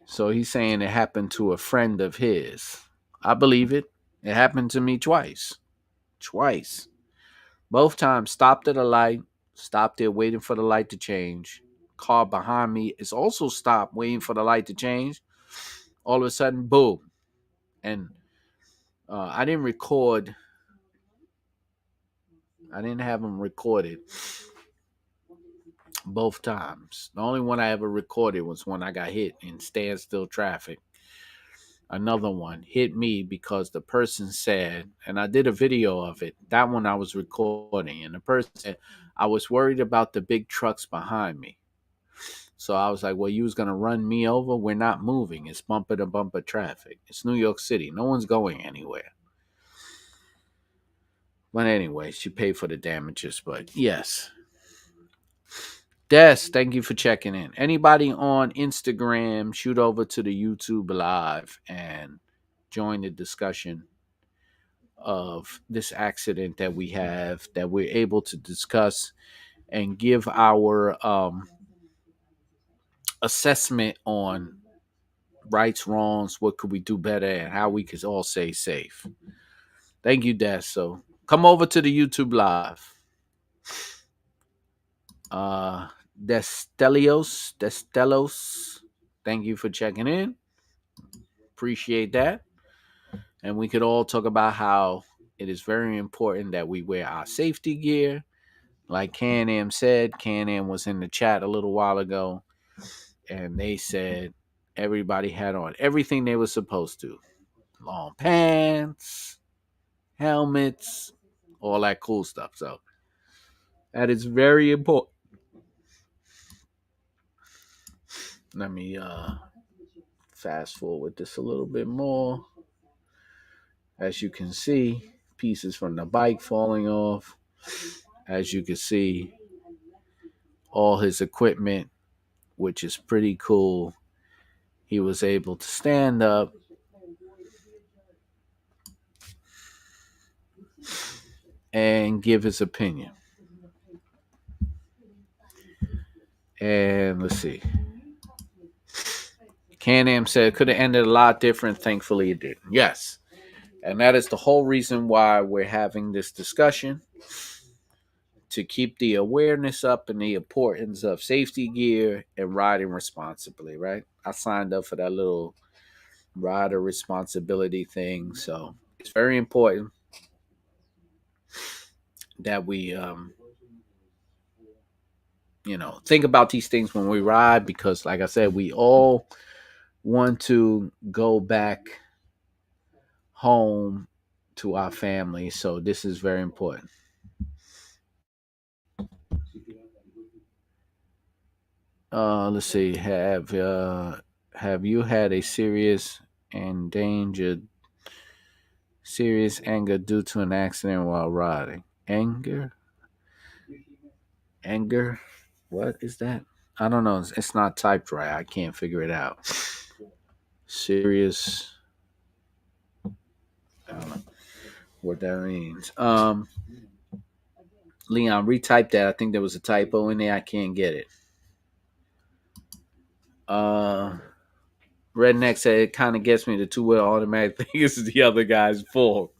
Speaker 1: So he's saying it happened to a friend of his. I believe it. It happened to me twice. Twice. Both times stopped at a light, stopped there waiting for the light to change. Car behind me is also stopped waiting for the light to change. All of a sudden, boom. And I didn't record, I didn't have them recorded both times. The only one I ever recorded was when I got hit in standstill traffic. Another one hit me because the person said, and I did a video of it. That one I was recording, and the person said, I was worried about the big trucks behind me. So I was like, well, you was going to run me over? We're not moving. It's bumper to bumper traffic. It's New York City. No one's going anywhere. But anyway, she paid for the damages. But yes. Des, thank you for checking in. Anybody on Instagram, shoot over to the YouTube live and join the discussion of this accident that we have, that we're able to discuss and give our assessment on rights, wrongs, what could we do better, and how we could all stay safe. Thank you, Des. So come over to the YouTube live. Destellos, thank you for checking in. Appreciate that. And we could all talk about how it is very important that we wear our safety gear. Like Can-Am said, Can-Am was in the chat a little while ago, and they said everybody had on everything they were supposed to. Long pants, helmets, all that cool stuff. So that is very important. Let me fast forward this a little bit more. As you can see, pieces from the bike falling off. As you can see, all his equipment, which is pretty cool. He was able to stand up and give his opinion. And let's see. Can-Am said it could have ended a lot different. Thankfully, it did. Yes. And that is the whole reason why we're having this discussion, to keep the awareness up and the importance of safety gear and riding responsibly, right? I signed up for that little rider responsibility thing. So it's very important that we, think about these things when we ride, because, like I said, we all want to go back home to our family. So this is very important. Let's see. Have you had a endangered serious anger due to an accident while riding? Anger. What is that? I don't know. It's not typed right. I can't figure it out. Serious. I don't know what that means. Leon, retype that. I think there was a typo in there. I can't get it. Uh, Redneck said it kind of gets me. The two-wheel automatic thing is the other guy's fault.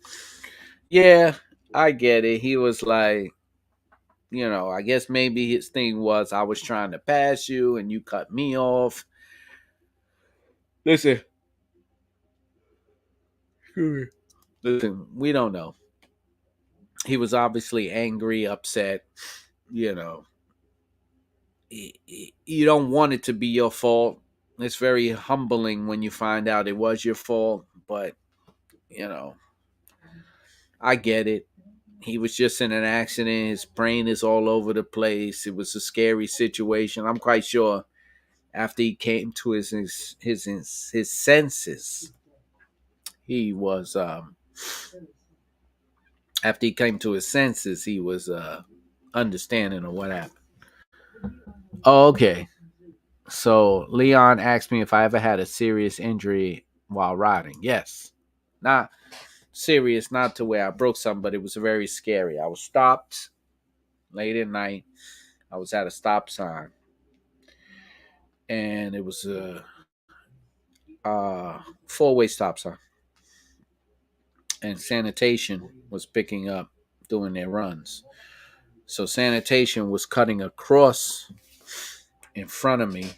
Speaker 1: Yeah, I get it. He was like, I guess maybe his thing was, I was trying to pass you and you cut me off. Listen, listen, we don't know. He was obviously angry, upset. You know, you don't want it to be your fault. It's very humbling when you find out it was your fault, but you know, I get it. He was just in an accident. His brain is all over the place. It was a scary situation. I'm quite sure after he came to his senses, he was after he came to his senses, he was understanding of what happened. Oh, okay. So Leon asked me if I ever had a serious injury while riding. Yes. Not serious, not to where I broke something, but it was very scary. I was stopped late at night. I was at a stop sign, and it was a four-way stop sign. And sanitation was picking up doing their runs. So sanitation was cutting across in front of me,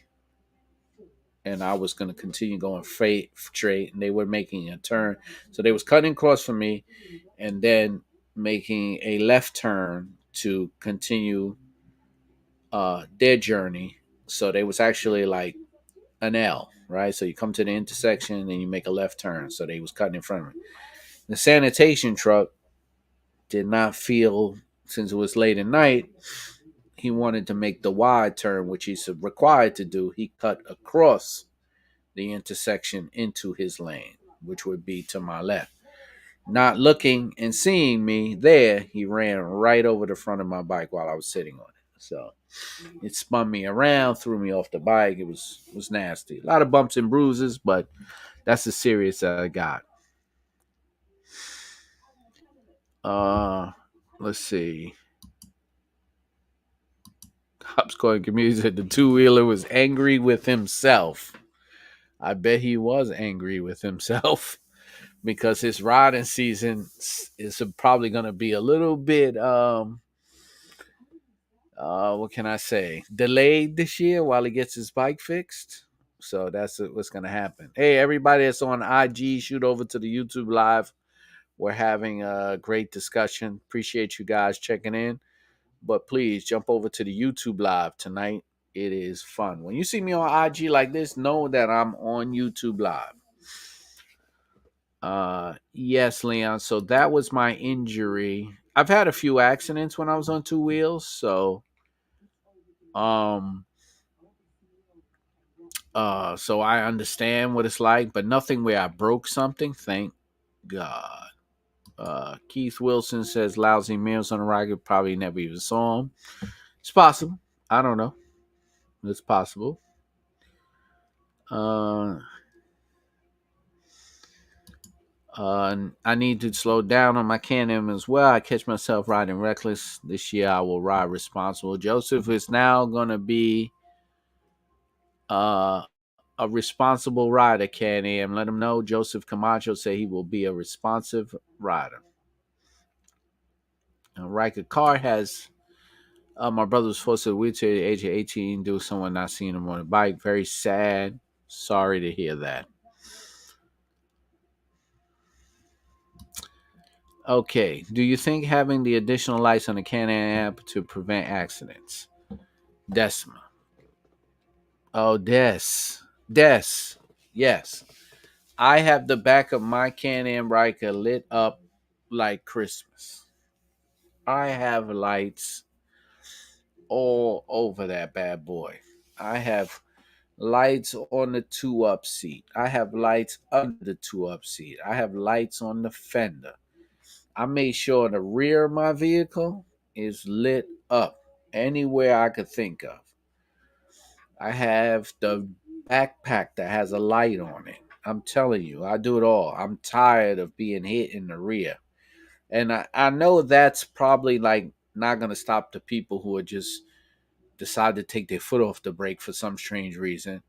Speaker 1: and I was going to continue going straight, and they were making a turn. So they was cutting across from me, and then making a left turn to continue their journey. So they was actually like an L, right? So you come to the intersection and you make a left turn. So they was cutting in front of me. The sanitation truck did not feel, since it was late at night, he wanted to make the wide turn, which he's required to do. He cut across the intersection into his lane, which would be to my left. Not looking and seeing me there, he ran right over the front of my bike while I was sitting on it. So it spun me around, threw me off the bike. It was nasty. A lot of bumps and bruises, but that's as serious as I got. Uh, let's see. Cops calling community said the two wheeler was angry with himself. I bet he was angry with himself because his riding season is probably going to be a little bit what can I say, delayed this year while he gets his bike fixed. So that's what's going to happen. Hey, everybody that's on IG, shoot over to the YouTube live. We're having a great discussion. Appreciate you guys checking in. But please jump over to the YouTube live tonight. It is fun. When you see me on IG like this, know that I'm on YouTube live. Yes, Leon. So that was my injury. I've had a few accidents when I was on two wheels, so um so I understand what it's like, but nothing where I broke something, thank God. Keith Wilson says lousy meals on the Ryker, probably never even saw him. It's possible. I don't know. It's possible. Uh I need to slow down on my Can-Am as well. I catch myself riding reckless. This year I will ride responsible. Joseph is now gonna be a responsible rider, Can-Am. Let him know. Joseph Camacho say he will be a responsive rider. Ryker car has my brother was forced to the wheelchair at the age of 18 due to someone not seeing him on a bike. Very sad. Sorry to hear that. Okay. Do you think having the additional lights on the Can-Am app to prevent accidents? Desma. Oh, Des. Yes. I have the back of my Can-Am Ryker lit up like Christmas. I have lights all over that bad boy. I have lights on the two up seat. I have lights under the two up seat. I have lights on the fender. I made sure the rear of my vehicle is lit up anywhere I could think of. I have the backpack that has a light on it. I'm telling you, I do it all. I'm tired of being hit in the rear. And I know that's probably like not going to stop the people who are just decide to take their foot off the brake for some strange reason.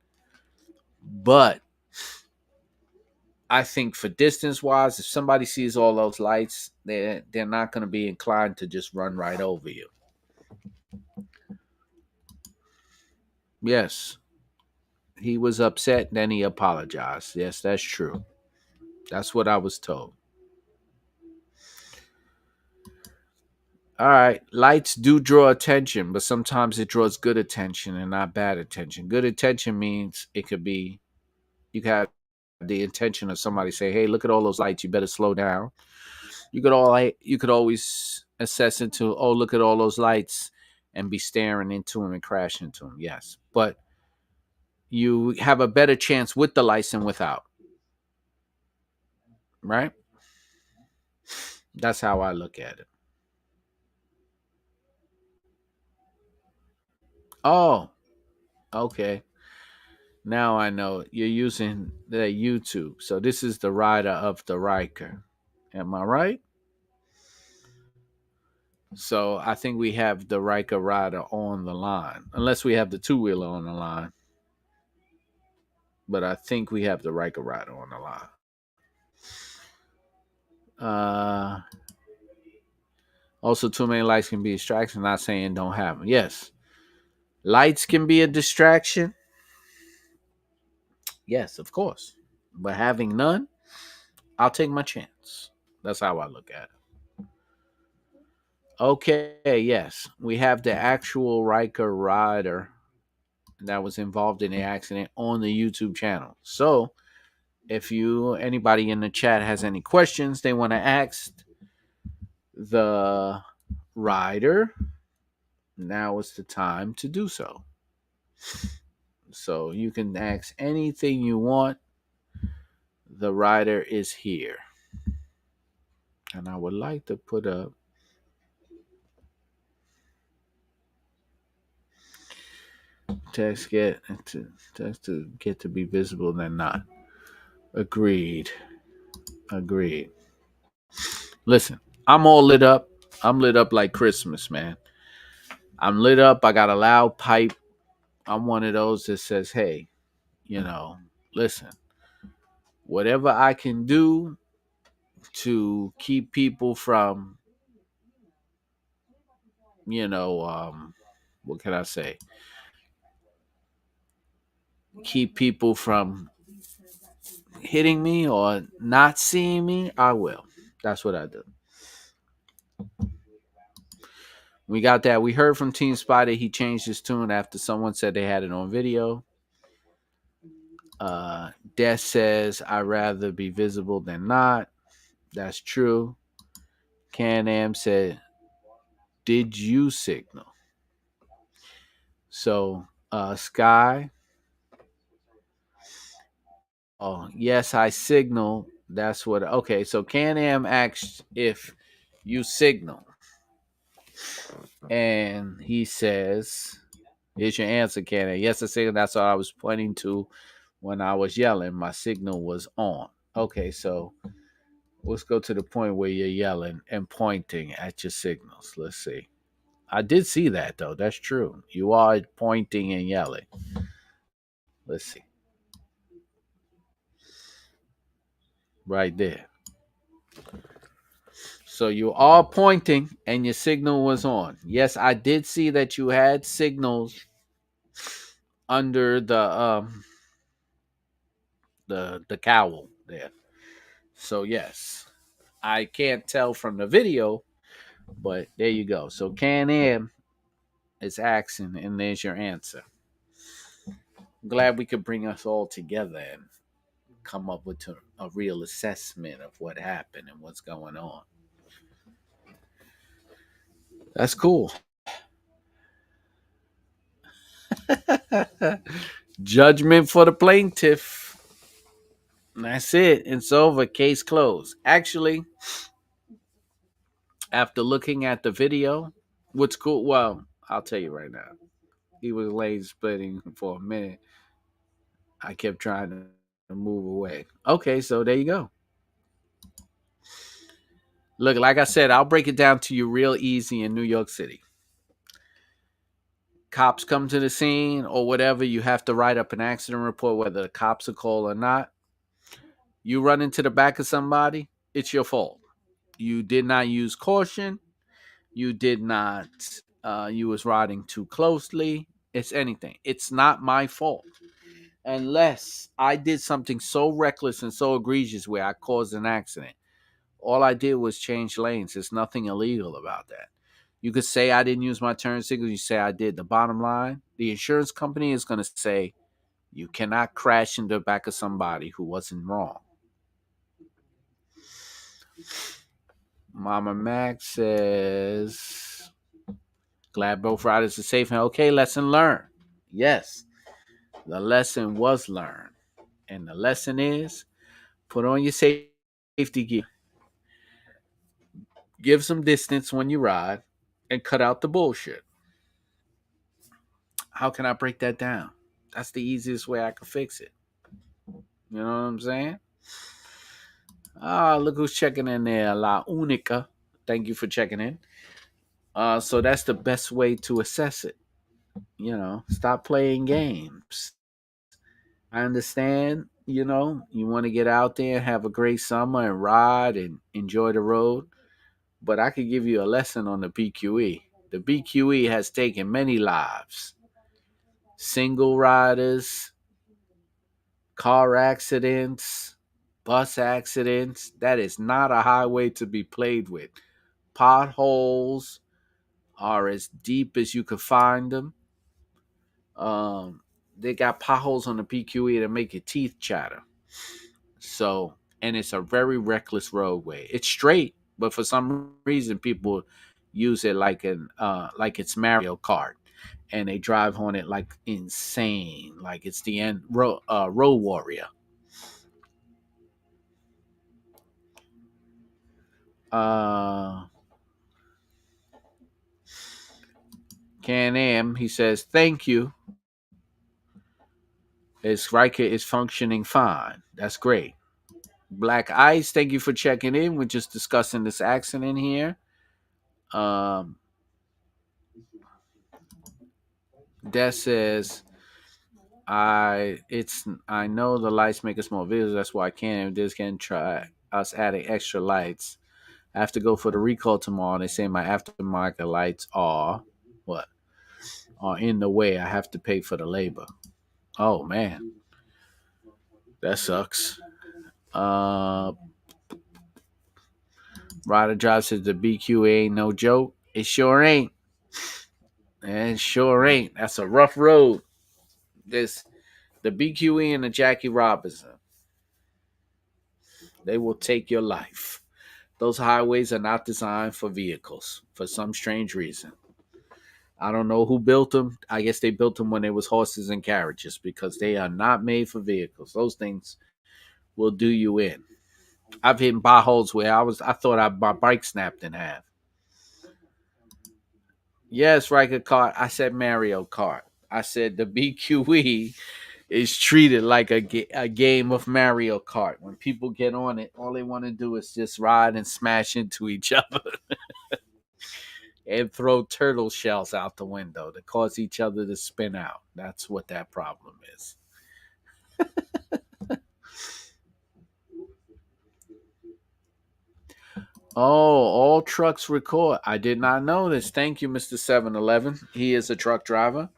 Speaker 1: But I think for distance wise, if somebody sees all those lights, they're not going to be inclined to just run right over you. Yes, he was upset, then he apologized. Yes, that's true. That's what I was told. All right, lights do draw attention, but sometimes it draws good attention and not bad attention. Good attention means it could be you can have the intention of somebody say, "Hey, look at all those lights. You better slow down." You could always assess into, "Oh, look at all those lights," and be staring into them and crash into them. Yes, but you have a better chance with the lights than without, right? That's how I look at it. Oh, okay. Now I know you're using the YouTube. So this is the rider of the Ryker. Am I right? So I think we have the Ryker rider on the line, unless we have the two wheeler on the line. But I think we have the Ryker rider on the line. Uh, Also, too many lights can be a distraction. Not saying don't have them. Yes, lights can be a distraction. Yes, of course. But having none, I'll take my chance. That's how I look at it. Okay, yes, we have the actual Riker rider that was involved in the accident on the YouTube channel. So, if anybody in the chat has any questions they want to ask the rider, now is the time to do so. So you can ask anything you want. The rider is here. And I would like to put up text to get to be visible than not. Agreed. Agreed. Listen, I'm all lit up. I'm lit up like Christmas, man. I'm lit up. I got a loud pipe. I'm one of those that says, hey, listen, whatever I can do to keep people from, what can I say? Keep people from hitting me or not seeing me, I will. That's what I do. We got that. We heard from Team Spider. He changed his tune after someone said they had it on video. Death says, I'd rather be visible than not. That's true. Can-Am said, did you signal? So, Sky. Oh, yes, I signal. That's what. Okay, so Can-Am asked if you signal. And he says, here's your answer, Can-Am. Yes, I signal. That's what I was pointing to when I was yelling. My signal was on. Okay, so let's go to the point where you're yelling and pointing at your signals. Let's see. I did see that, though. That's true. You are pointing and yelling. Let's see. right there. So you are pointing and your signal was on. Yes, I did see that you had signals under the cowl there. So yes, I can't tell from the video, but there you go. So Can-Am is asking, and there's your answer. Glad we could bring us all together and come up with a real assessment of what happened and what's going on. That's cool. Judgment for the plaintiff. That's it. It's over. Case closed. Actually, after looking at the video, what's cool? Well, I'll tell you right now. He was lane splitting for a minute. I kept trying to move away. Okay, so there you go. Look, like I said, I'll break it down to you real easy in New York City. Cops come to the scene or whatever, you have to write up an accident report, whether the cops are called or not. You run into the back of somebody, it's your fault. You did not use caution. You did not. You was riding too closely. It's anything. It's not my fault unless I did something so reckless and so egregious where I caused an accident. All I did was change lanes. There's nothing illegal about that. You could say I didn't use my turn signals. You say I did. The bottom line, the insurance company is going to say you cannot crash into the back of somebody who wasn't wrong. Mama Max says, glad both riders are safe and okay. Lesson learned. Yes, the lesson was learned. And the lesson is put on your safety gear, give some distance when you ride, and cut out the bullshit. How can I break that down? That's the easiest way I could fix it. You know what I'm saying? Ah, look who's checking in there. La Unica. Thank you for checking in. So that's the best way to assess it. Stop playing games. I understand, you want to get out there and have a great summer and ride and enjoy the road. But I could give you a lesson on the BQE. The BQE has taken many lives. Single riders, car accidents, bus accidents. That is not a highway to be played with. Potholes are as deep as you could find them. Um, they got potholes on the PQE that make your teeth chatter. So, and it's a very reckless roadway. It's straight, but for some reason, people use it like it's Mario Kart, and they drive on it like insane, like it's the road warrior. Uh, Can-Am, he says, thank you. His Ryker is functioning fine. That's great. Black Ice, thank you for checking in. We're just discussing this accident here. Um, that says, I know the lights make us more visible. That's why I can't. This can try us adding extra lights. I have to go for the recall tomorrow. They say my aftermarket lights what are in the way. I have to pay for the labor. Oh man, that sucks. Uh, Rider Drive says the BQ ain't no joke. It sure ain't. It sure ain't. That's a rough road. This the BQE and the Jackie Robinson. They will take your life. Those highways are not designed for vehicles for some strange reason. I don't know who built them. I guess they built them when there was horses and carriages because they are not made for vehicles. Those things will do you in. I've hit potholes where I thought my bike snapped in half. Yes, Riker Kart. I said Mario Kart. I said the BQE is treated like a game of Mario Kart. When people get on it, all they want to do is just ride and smash into each other and throw turtle shells out the window to cause each other to spin out. That's what that problem is. Oh, all trucks record. I did not know this. Thank you, Mr. 711. He is a truck driver.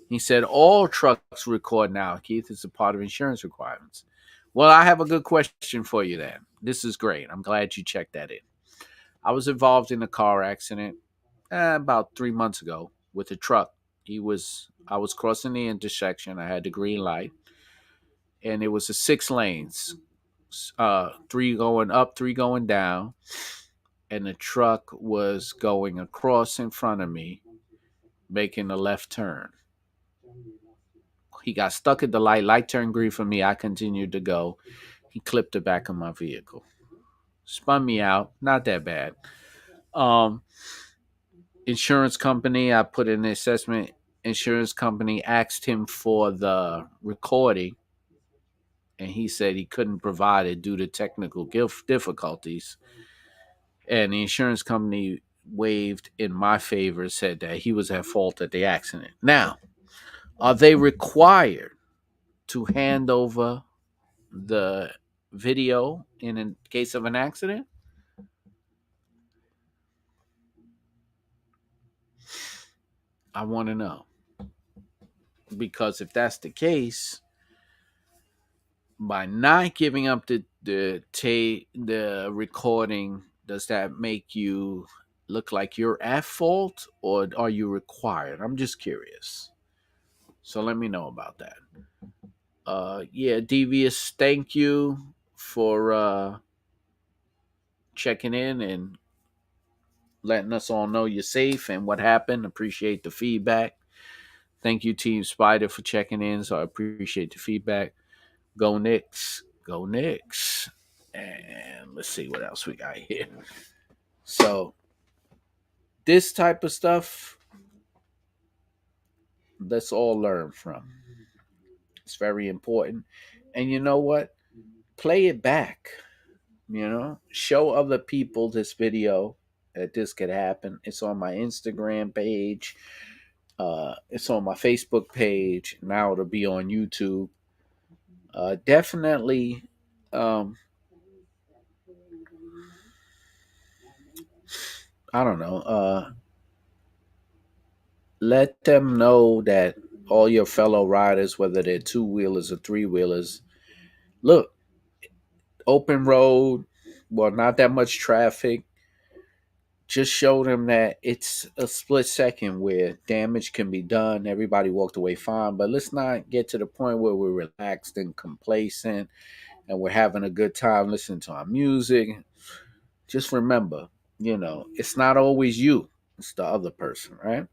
Speaker 1: He said all trucks record now, Keith. It's a part of insurance requirements. Well, I have a good question for you then. This is great. I'm glad you checked that in. I was involved in a car accident about 3 months ago with a truck. I was crossing the intersection. I had the green light, and it was a 6 lanes, three going up, three going down, and the truck was going across in front of me, making a left turn. He got stuck at the light. Light turned green for me. I continued to go. He clipped the back of my vehicle, spun me out. Not that bad. Um, Insurance company, I put in the assessment. Insurance company asked him for the recording, and he said he couldn't provide it due to technical difficulties. And the insurance company waived in my favor, said that he was at fault at the accident. Now, are they required to hand over the video in a case of an accident? I want to know. Because if that's the case, by not giving up the recording, does that make you look like you're at fault, or are you required? I'm just curious. So let me know about that. Yeah, Devious, thank you for checking in and letting us all know you're safe and what happened. Appreciate the feedback. Thank you, Team Spider, for checking in. So I appreciate the feedback. Go Knicks. Go Knicks. And let's see what else we got here. So this type of stuff, let's all learn from. It's very important. And you know what? Play it back. Show other people this video that this could happen. It's on my Instagram page. It's on my Facebook page. Now it'll be on YouTube. Definitely. I don't know. Let them know that all your fellow riders, whether they're two wheelers or three wheelers, look, open road, well, not that much traffic. Just show them that it's a split second where damage can be done. Everybody walked away fine, but let's not get to the point where we're relaxed and complacent and we're having a good time listening to our music. Just remember, it's not always you, it's the other person, right?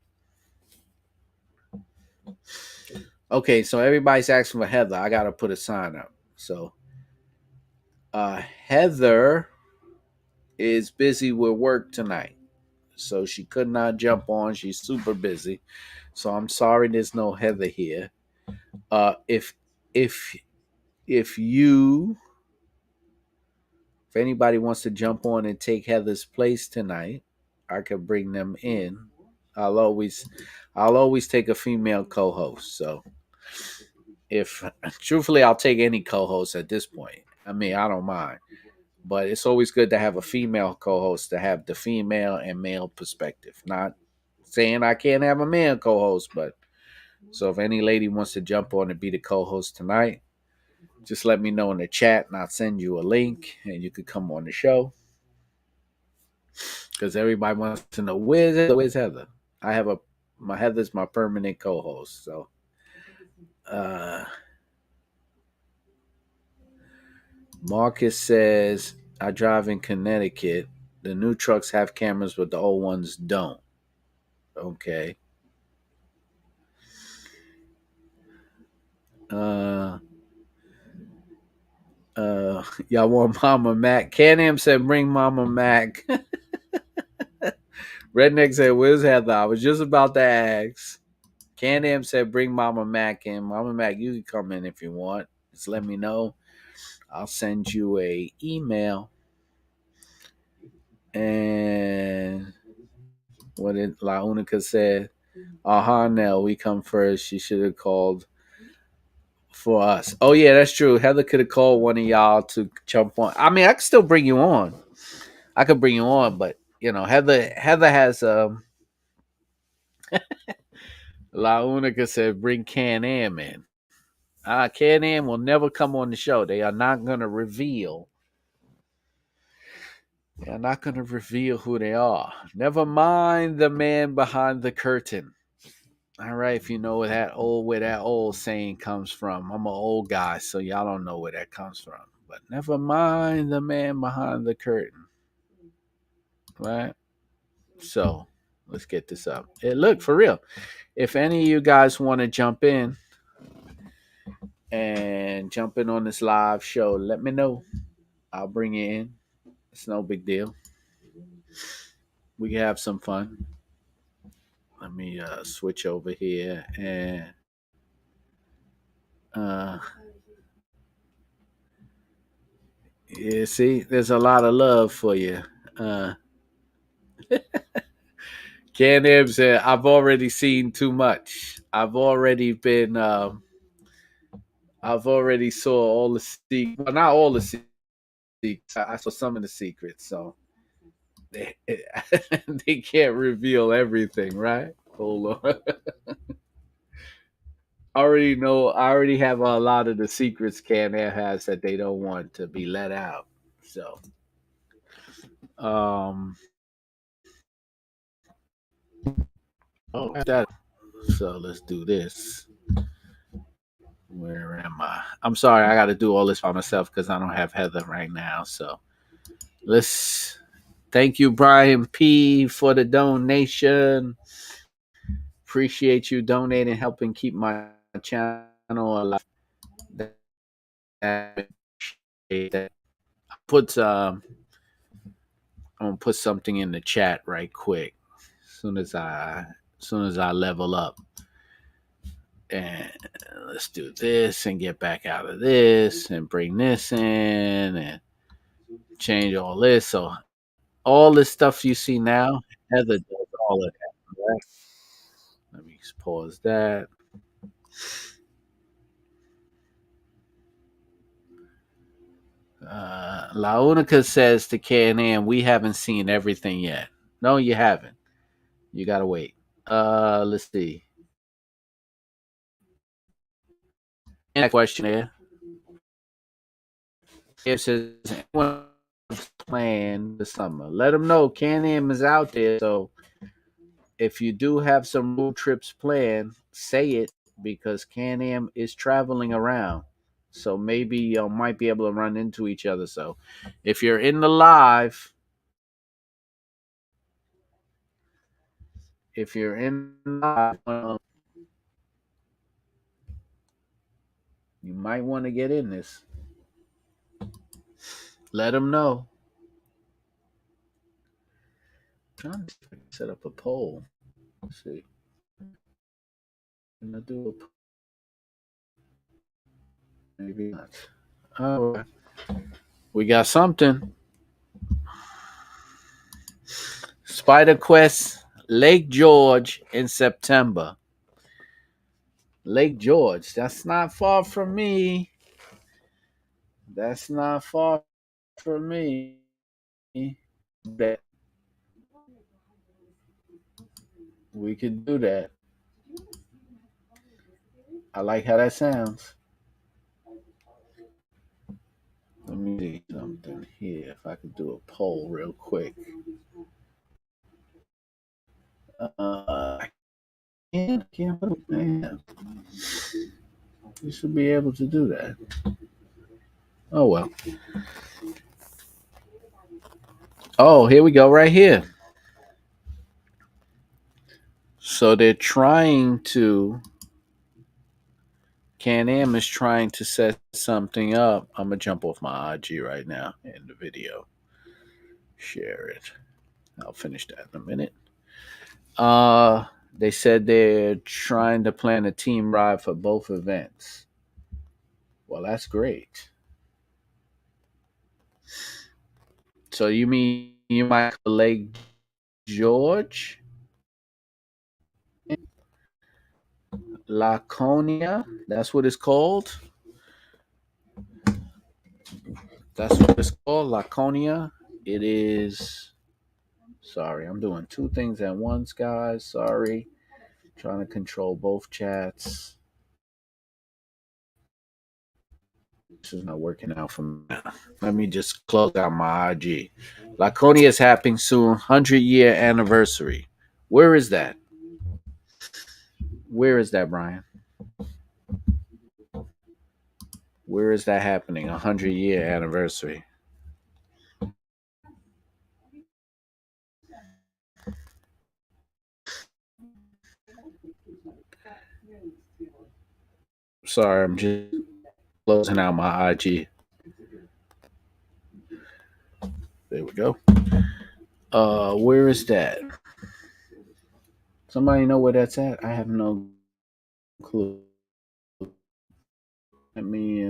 Speaker 1: Okay, so everybody's asking for Heather. I got to put a sign up. So, Heather is busy with work tonight, so she could not jump on. She's super busy. So I'm sorry there's no Heather here. If if if you if anybody wants to jump on and take Heather's place tonight, I could bring them in. I'll always I'll always take a female co-host. So if truthfully I'll take any co-host at this point. I mean, I don't mind. But it's always good to have a female co-host to have the female and male perspective. Not saying I can't have a male co-host, but so if any lady wants to jump on and be the co-host tonight, just let me know in the chat and I'll send you a link and you could come on the show. Because everybody wants to know where's Heather. My Heather's my permanent co-host. So Marcus says I drive in Connecticut. The new trucks have cameras, but the old ones don't. Okay. Y'all want Mama Mac? Can-Am said bring Mama Mac. Redneck said, where's Heather? I was just about to ask. Can-Am said bring Mama Mac in. Mama Mac, you can come in if you want. Just let me know. I'll send you a email. And what did La Unica said? Aha, Nell, we come first. She should have called for us. Oh yeah, that's true. Heather could have called one of y'all to jump on. I mean, I could still bring you on. I could bring you on, but Heather has La Unica said bring Can-Am in. Can-Am will never come on the show. They are not gonna reveal. They are not gonna reveal who they are. Never mind the man behind the curtain. All right, if you know where that old saying comes from. I'm an old guy, so y'all don't know where that comes from. But never mind the man behind the curtain. Right? So let's get this up. Look, for real. If any of you guys want to jump in and jump in on this live show, let me know. I'll bring you in. It's no big deal. We can have some fun. Let me switch over here and uh yeah, see, there's a lot of love for you. Uh Can-Am said, I've already seen too much. I've already saw all the secrets. Well, not all the secrets. I saw some of the secrets, so they, they can't reveal everything, right? Hold on. I already have a lot of the secrets Can-Am has that they don't want to be let out. So um that so let's do this. Where am I? I'm sorry, I gotta do all this by myself because I don't have Heather right now. So let's thank you, Brian P, for the donation. Appreciate you donating, helping keep my channel alive. That, that. Put I'm gonna put something in the chat right quick. As soon as I level up. And let's do this and get back out of this and bring this in and change all this. So all this stuff you see now, Heather does all of that. Right? Let me just pause that. La Unica says to Can-Am, we haven't seen everything yet. No, you haven't. You gotta wait. Let's see. Next question here. It says anyone plan the summer. Let them know Can-Am is out there. So if you do have some road trips planned, say it because Can-Am is traveling around. So maybe you might be able to run into each other. So if you're in the live, if you're in live, you might want to get in this. Let them know. I'm trying to set up a poll. Let's see. Can I do a maybe not? All right. We got something. Spider Quest, Lake George in September. Lake George. That's not far from me. That's not far from me. That we could do that. I like how that sounds. Let me see something here. If I could do a poll real quick. I can't put it, man. You should be able to do that. Oh well. Oh, here we go, right here. So they're trying to. Can-Am is trying to set something up. I'm gonna jump off my IG right now in the video. Share it. I'll finish that in a minute. They said they're trying to plan a team ride for both events. Well, that's great. So you mean you might Lake George, Laconia? That's what it's called. That's what it's called, Laconia. It is. Sorry, I'm doing two things at once, guys. Sorry. Trying to control both chats. This is not working out for me. Let me just close out my IG. Laconia is happening soon. 100-year anniversary. Where is that? Where is that, Brian? Where is that happening? 100-year anniversary. Sorry, I'm just closing out my IG. There we go. Where is that? Somebody know where that's at? I have no clue. Let me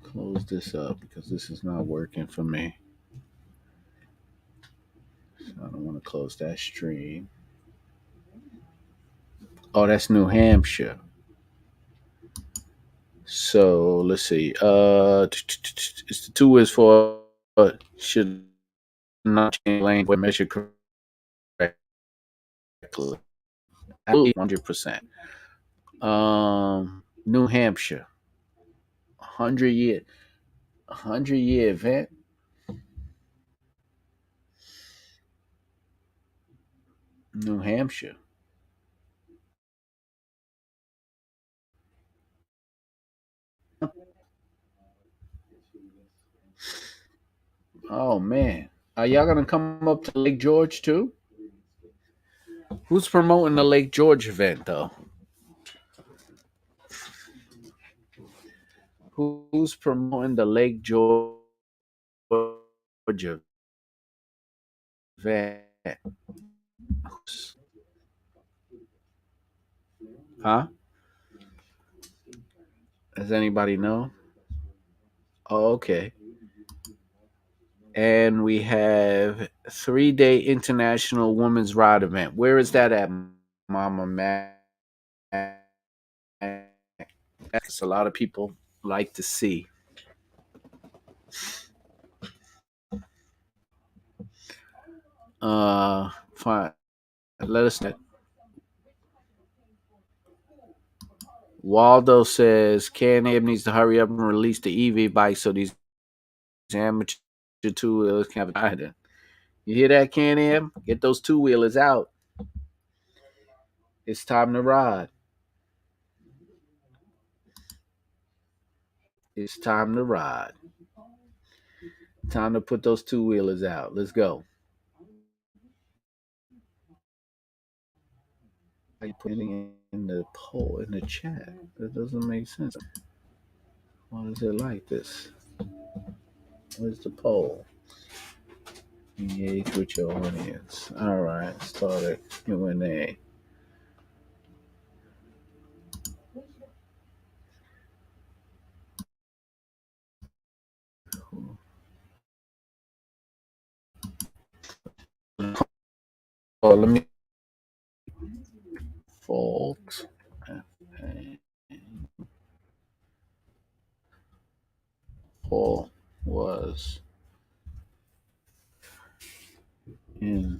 Speaker 1: close this up because this is not working for me. So I don't want to close that stream. Oh, that's New Hampshire. So let's see. It's the two is for should not change lane when measured correctly. 100%. New Hampshire, 100-year, 100-year event. New Hampshire. Oh man, are y'all gonna come up to Lake George too? Who's promoting the Lake George event though? Who's promoting the Lake George event? Huh? Does anybody know? Oh, okay. And we have 3-day international women's ride event. Where is that at, Mama Mac? That's a lot of people like to see. Fine. Let us know. Waldo says Can-Am needs to hurry up and release the EV bike so these amateur two wheelers can have a ride. You hear that, Can-Am? Get those two wheelers out. It's time to ride. It's time to ride. Time to put those two wheelers out. Let's go. Are you putting in the poll in the chat? That doesn't make sense. Why is it like this? Where's the poll? Engage with your audience. All right, start a Q&A. Oh, let me fault. Paul was in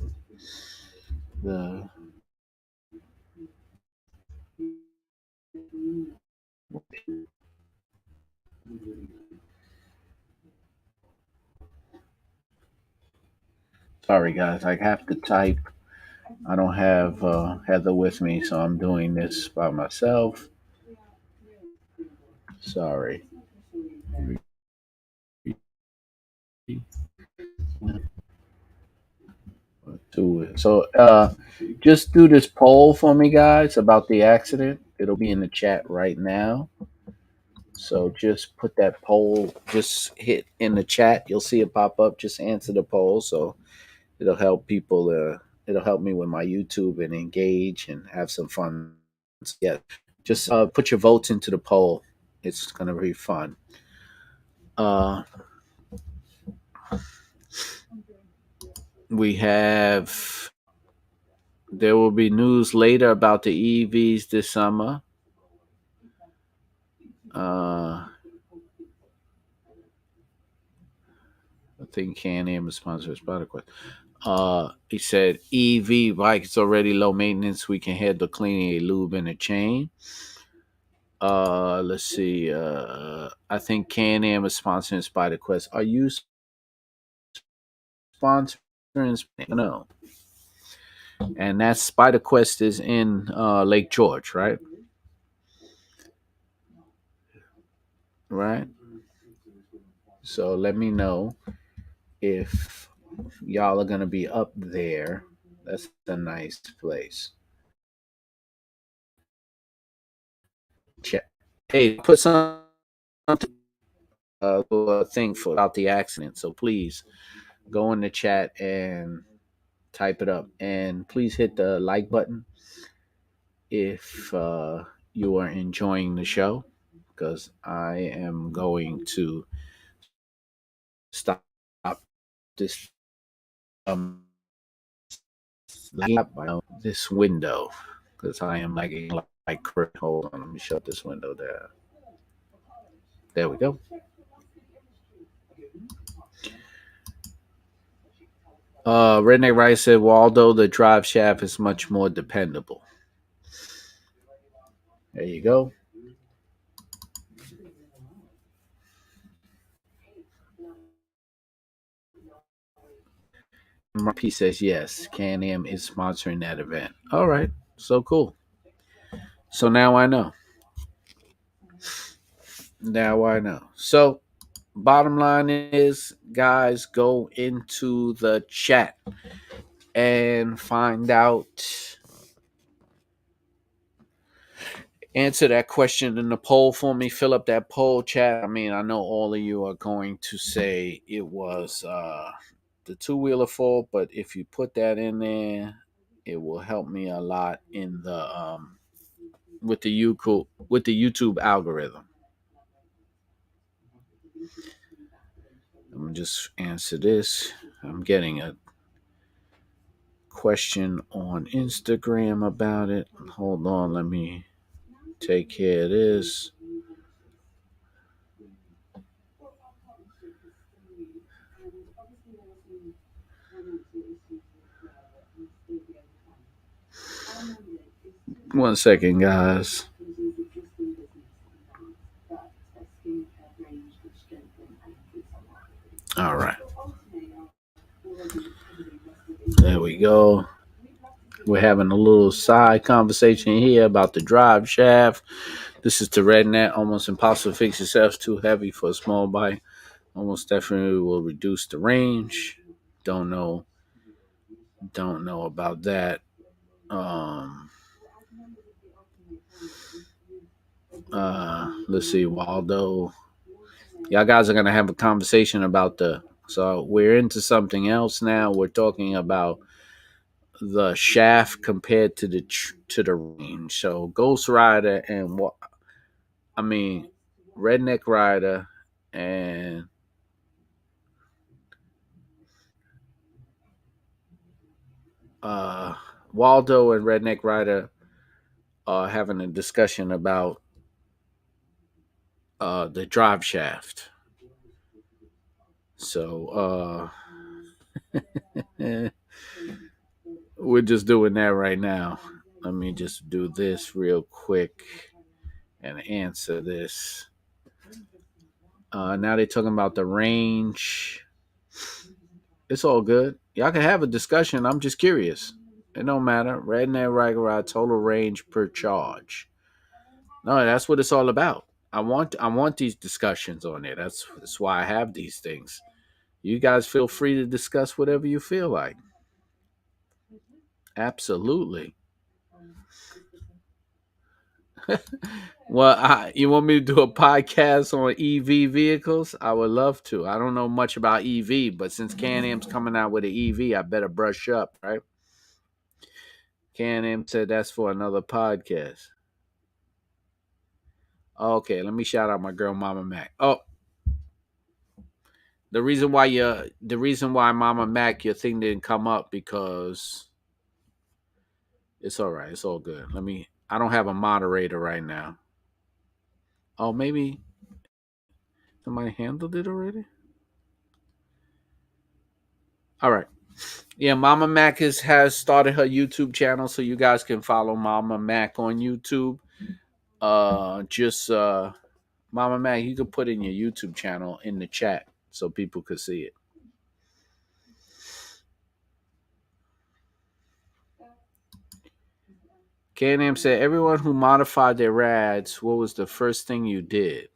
Speaker 1: the sorry guys, I have to type. I don't have Heather with me, so I'm doing this by myself. Sorry. So just do this poll for me, guys, about the accident. It'll be in the chat right now. So just put that poll, just hit in the chat. You'll see it pop up. Just answer the poll. So it'll help people. It'll help me with my YouTube and engage and have some fun. Yeah, just put your votes into the poll. It's gonna be fun. Uh, we have. There will be news later about the EVs this summer. Let's think Can-Am is sponsored by Spider Quest. He said EV bike is already low maintenance. We can handle cleaning a lube and a chain. Let's see. I think Can-Am is sponsoring Spider Quest. Are you sponsoring? No. And that Spider Quest is in Lake George, right? Right. So let me know if y'all are gonna be up there. That's a nice place. Check. Hey, put some thing for about the accident. So please go in the chat and type it up, and please hit the like button if you are enjoying the show, because I am going to stop this this window because I am lagging like crazy. Hold on, let me shut this window down. There we go. Redneck Rice said, Waldo, the drive shaft is much more dependable. There you go. P says, yes, Can-Am is sponsoring that event. All right. So cool. So now I know. Now I know. So, bottom line is, guys, go into the chat and find out. Answer that question in the poll for me. Fill up that poll chat. I mean, I know all of you are going to say it was the two wheeler fault, but if you put that in there, it will help me a lot in the with the YouTube algorithm. I'm gonna just answer this. I'm getting a question on Instagram about it. Hold on, let me take care of this. One second, guys. All right. There we go. We're having a little side conversation here about the drive shaft. This is the redneck. Almost impossible to fix yourself. Too heavy for a small bike. Almost definitely will reduce the range. Don't know. Don't know about that. Um, let's see, Waldo. Y'all guys are gonna have a conversation about the. So we're into something else now. We're talking about the shaft compared to the range. So Ghost Rider and what I mean, Redneck Rider and uh, Waldo and Redneck Rider are having a discussion about the drive shaft. So we're just doing that right now. Let me just do this real quick and answer this. Now they're talking about the range. It's all good. Y'all can have a discussion. I'm just curious. It don't matter. Redneck Rider total range per charge. No, that's what it's all about. I want these discussions on there. That's why I have these things. You guys feel free to discuss whatever you feel like. Absolutely. Well, you want me to do a podcast on EV vehicles? I would love to. I don't know much about EV, but since Can-Am's coming out with an EV, I better brush up, right? Can-Am said that's for another podcast. Okay, let me shout out my girl Mama Mac. Oh, the reason why Mama Mac your thing didn't come up because it's all right. It's all good. I don't have a moderator right now. Oh, maybe somebody handled it already? All right. Yeah, Mama Mac has started her YouTube channel, so you guys can follow Mama Mac on YouTube. Just Mama Mac, you can put in your YouTube channel in the chat so people could see it. Can-Am said, everyone who modified their rads, what was the first thing you did?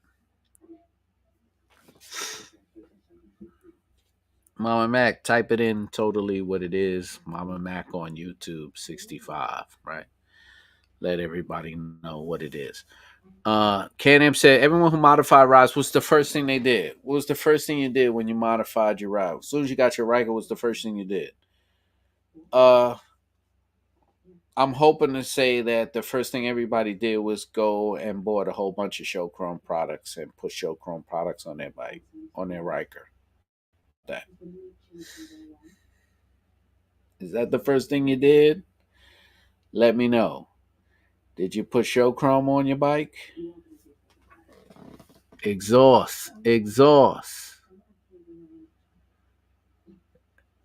Speaker 1: Mama Mac, type it in totally what it is. Mama Mac on YouTube 65, right? Let everybody know what it is. Can-Am said, everyone who modified rides, what's the first thing they did? What was the first thing you did when you modified your ride? As soon as you got your Ryker, what's the first thing you did? Uh, I'm hoping to say that the first thing everybody did was go and bought a whole bunch of Show Chrome products and put Show Chrome products on their bike, on their Ryker. That is that the first thing you did? Let me know. Did you put Show Chrome on your bike? Exhaust.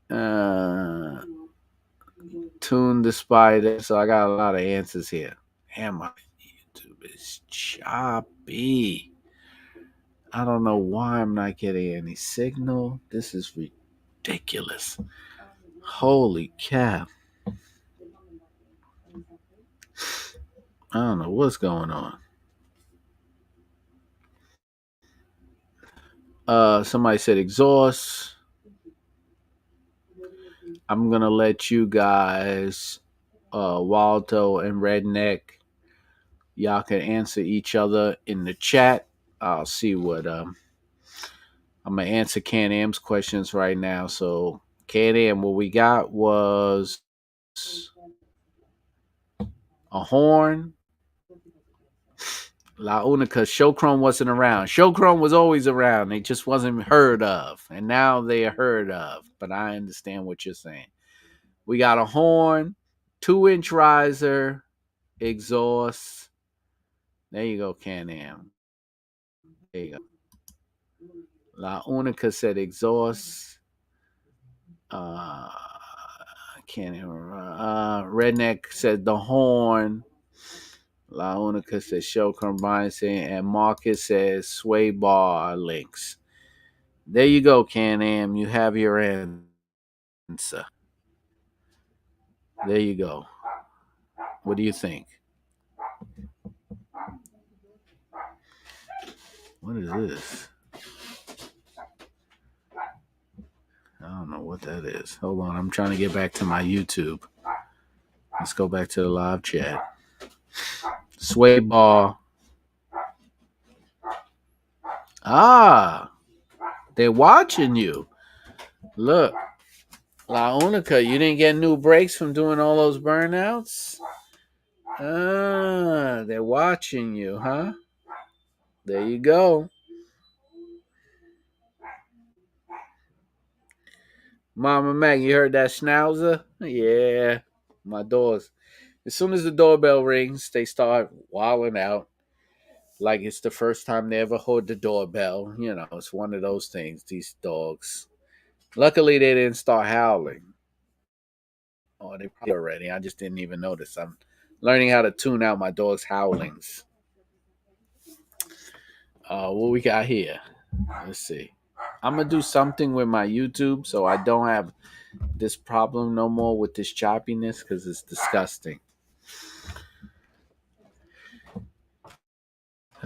Speaker 1: Uh, Tune the spider. So I got a lot of answers here. Damn, my YouTube is choppy. I don't know why I'm not getting any signal. This is ridiculous. Holy cow. I don't know what's going on. Somebody said exhaust. I'm gonna let you guys, Waldo and Redneck, y'all can answer each other in the chat. I'll see what I'm gonna answer Can-Am's questions right now. So Can-Am, what we got was a horn. La Unica, Showchrome wasn't around. Showchrome was always around. They just wasn't heard of. And now they are heard of. But I understand what you're saying. We got a horn, 2-inch riser, exhaust. There you go, Can-Am. There you go. La Unica said exhaust. Can-Am. Redneck said the horn. La Unica says show combined, and Marcus says sway bar links. There you go, Can-Am. You have your answer. There you go. What do you think? What is this? I don't know what that is. Hold on. I'm trying to get back to my YouTube. Let's go back to the live chat. Sway bar. Ah, they're watching you. Look, La Unica, you didn't get new brakes from doing all those burnouts? Ah, they're watching you, huh? There you go. Mama Mac, you heard that schnauzer? Yeah. My dogs. As soon as the doorbell rings, they start wilding out. Like it's the first time they ever heard the doorbell. You know, it's one of those things, these dogs. Luckily, they didn't start howling. Oh, they probably already. I just didn't even notice. I'm learning how to tune out my dog's howlings. What we got here? Let's see. I'm gonna do something with my YouTube so I don't have this problem no more with this choppiness because it's disgusting.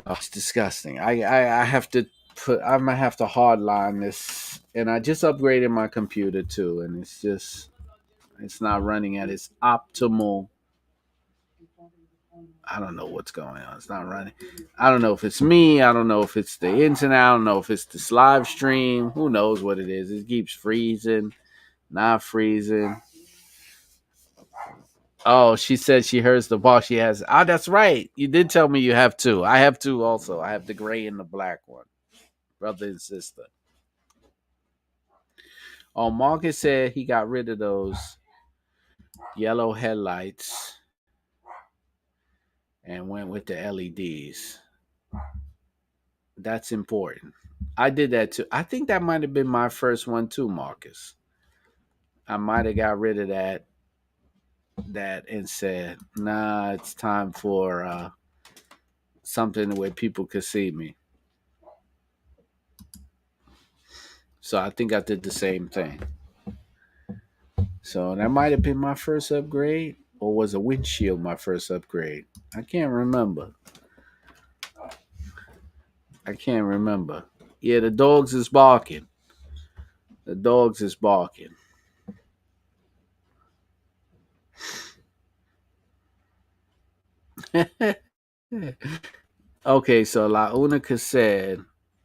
Speaker 1: Oh, it's disgusting. I have to put. I might have to hardline this, and I just upgraded my computer too, and it's not running at its optimal. I don't know what's going on. It's not running. I don't know if it's me. I don't know if it's the internet. I don't know if it's this live stream. Who knows what it is? It keeps freezing, not freezing. Oh, she said she hears the ball. She has. Ah, that's right. You did tell me you have two. I have two also. I have the gray and the black one, brother and sister. Oh, Marcus said he got rid of those yellow headlights and went with the LEDs. That's important. I did that too. I think that might have been my first one too, Marcus. I might have got rid of that and said, nah, it's time for something where people could see me. So I think I did the same thing. So that might have been my first upgrade, or was a windshield my first upgrade? I can't remember. I can't remember. Yeah, the dogs is barking. The dogs is barking. Okay, so La Unica said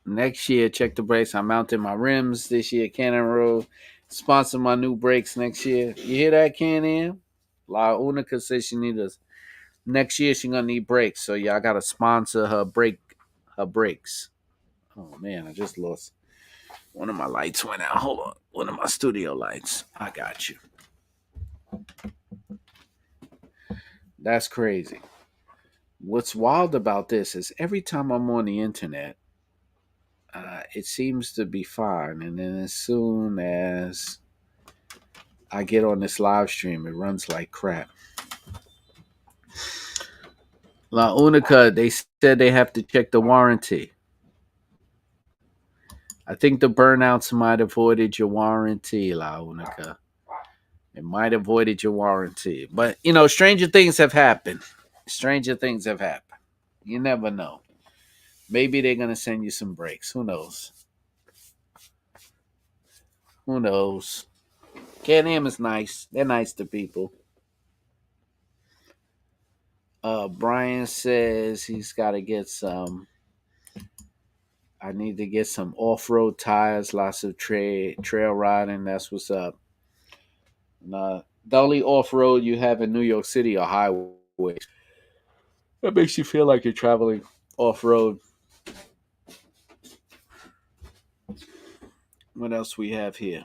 Speaker 1: next year, check the brakes. I'm mounting my rims this year. Can-Am Road sponsor my new brakes next year. You hear that, Can-Am? La Unica says she need us next year. She gonna need brakes, so y'all gotta sponsor her brakes. Oh man, I just lost one of my lights went out. Hold on, one of my studio lights. I got you. That's crazy. What's wild about this is every time I'm on the internet, it seems to be fine, and then as soon as I get on this live stream, it runs like crap. La Unica, they said they have to check the warranty. I think the burnouts might have voided your warranty, La Unica. It might have voided your warranty. But, stranger things have happened. Stranger things have happened. You never know. Maybe they're going to send you some breaks. Who knows? Who knows? Can-Am is nice. They're nice to people. Brian says he's got to get some. I need to get some off-road tires, lots of trail riding. That's what's up. The only off-road you have in New York City are highways. That makes you feel like you're traveling off-road. What else we have here?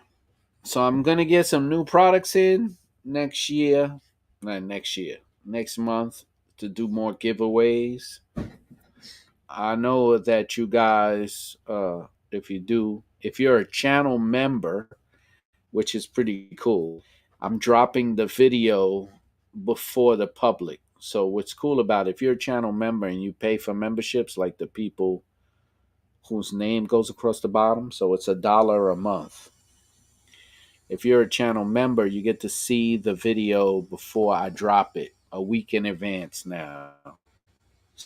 Speaker 1: So I'm gonna get some new products in next year. Not next year. Next month to do more giveaways. I know that you guys, if you're a channel member, which is pretty cool, I'm dropping the video before the public. So what's cool about it, if you're a channel member and you pay for memberships, like the people whose name goes across the bottom, so it's $1 a month. If you're a channel member, you get to see the video before I drop it a week in advance now.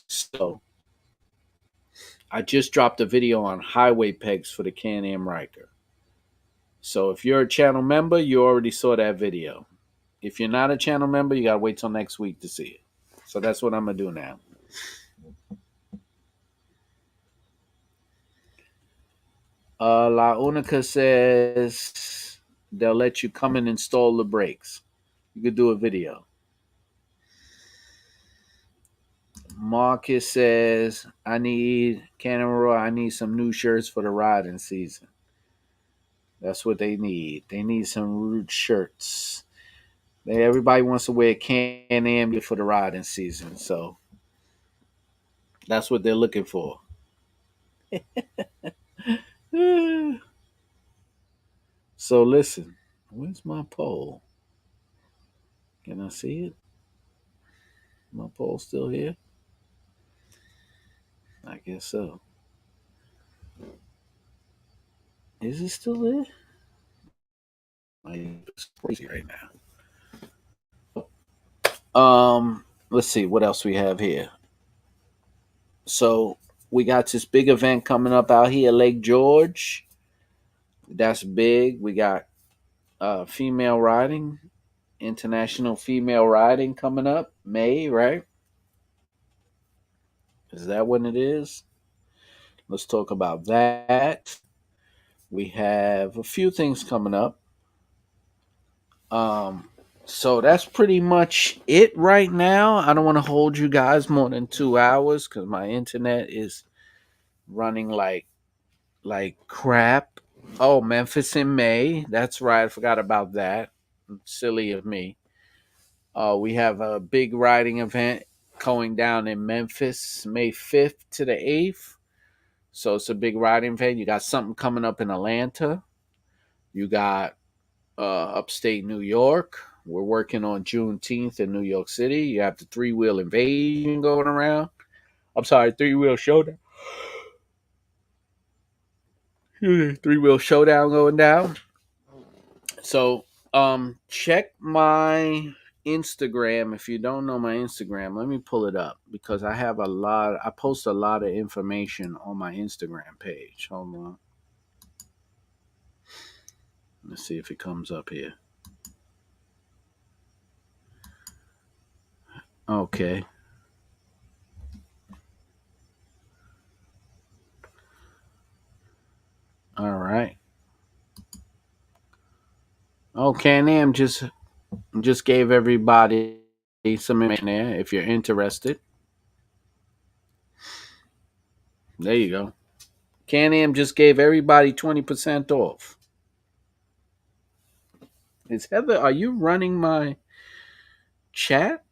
Speaker 1: So I just dropped a video on highway pegs for the Can-Am Ryker. So if you're a channel member, you already saw that video. If you're not a channel member, you got to wait till next week to see it. So that's what I'm going to do now. La Unica says they'll let you come and install the brakes. You could do a video. Marcus says, I need some new shirts for the riding season. That's what they need. They need some rude shirts. Everybody wants to wear Can-Am for the riding season, so that's what they're looking for. So listen, where's my poll? Can I see it? My poll still here? I guess so. Is it still there? It's crazy right now. Let's see what else we have here. So we got this big event coming up out here, Lake George. That's big. We got female riding, international female riding coming up May, right? Is that when it is? Let's talk about that. We have a few things coming up. So that's pretty much it right now. I don't want to hold you guys more than 2 hours because my internet is running like crap. Oh, Memphis in May. That's right. I forgot about that. Silly of me. We have a big riding event going down in Memphis, May 5th to the 8th. So it's a big riding event. You got something coming up in Atlanta. You got upstate New York. We're working on Juneteenth in New York City. You have the three-wheel invasion going around. I'm sorry, three-wheel showdown. Three-wheel showdown going down. So, check my Instagram. If you don't know my Instagram, let me pull it up because I post a lot of information on my Instagram page. Hold on. Let's see if it comes up here. Okay. All right. Oh, Can-Am just gave everybody some information there. If you're interested, there you go. Can-Am just gave everybody 20% off. Is Heather? Are you running my chat?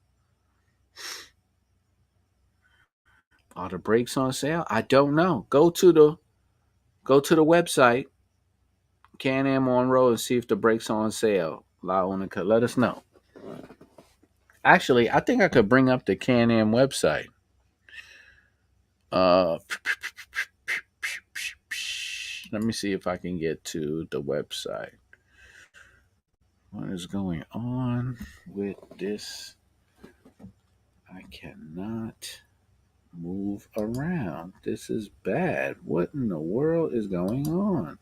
Speaker 1: Are the brakes on sale? I don't know. Go to the website, Can-Am on road, and see if the brakes are on sale. Let us know. Actually, I think I could bring up the Can-Am website. Uh, Let me see if I can get to the website. What is going on with this? I cannot move around. This is bad. What in the world is going on?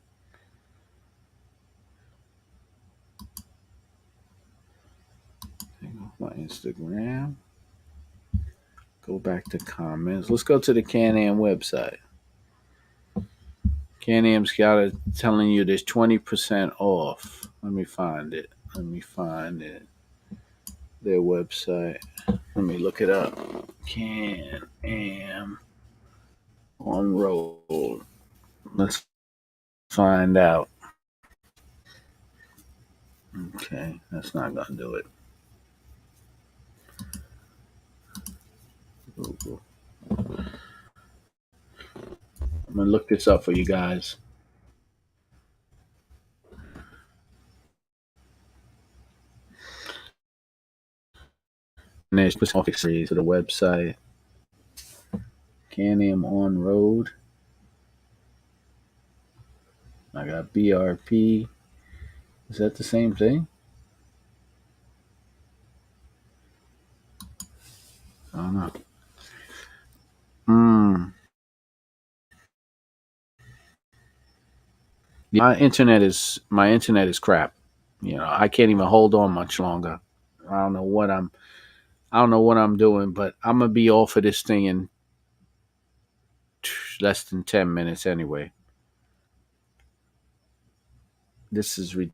Speaker 1: Take off my Instagram. Go back to comments. Let's go to the Can-Am website. Can-Am's got it telling you there's 20% off. Let me find it. Their website. Let me look it up. Can-Am on road. Let's find out. Okay, that's not gonna do it. Google. I'm gonna look this up for you guys. And there's specific series to the website. Can-Am on road. I got BRP. Is that the same thing? I don't know. My internet is crap. I can't even hold on much longer. I don't know what I'm I don't know what I'm doing, but I'm gonna be off of this thing in less than 10 minutes anyway. This is ridiculous.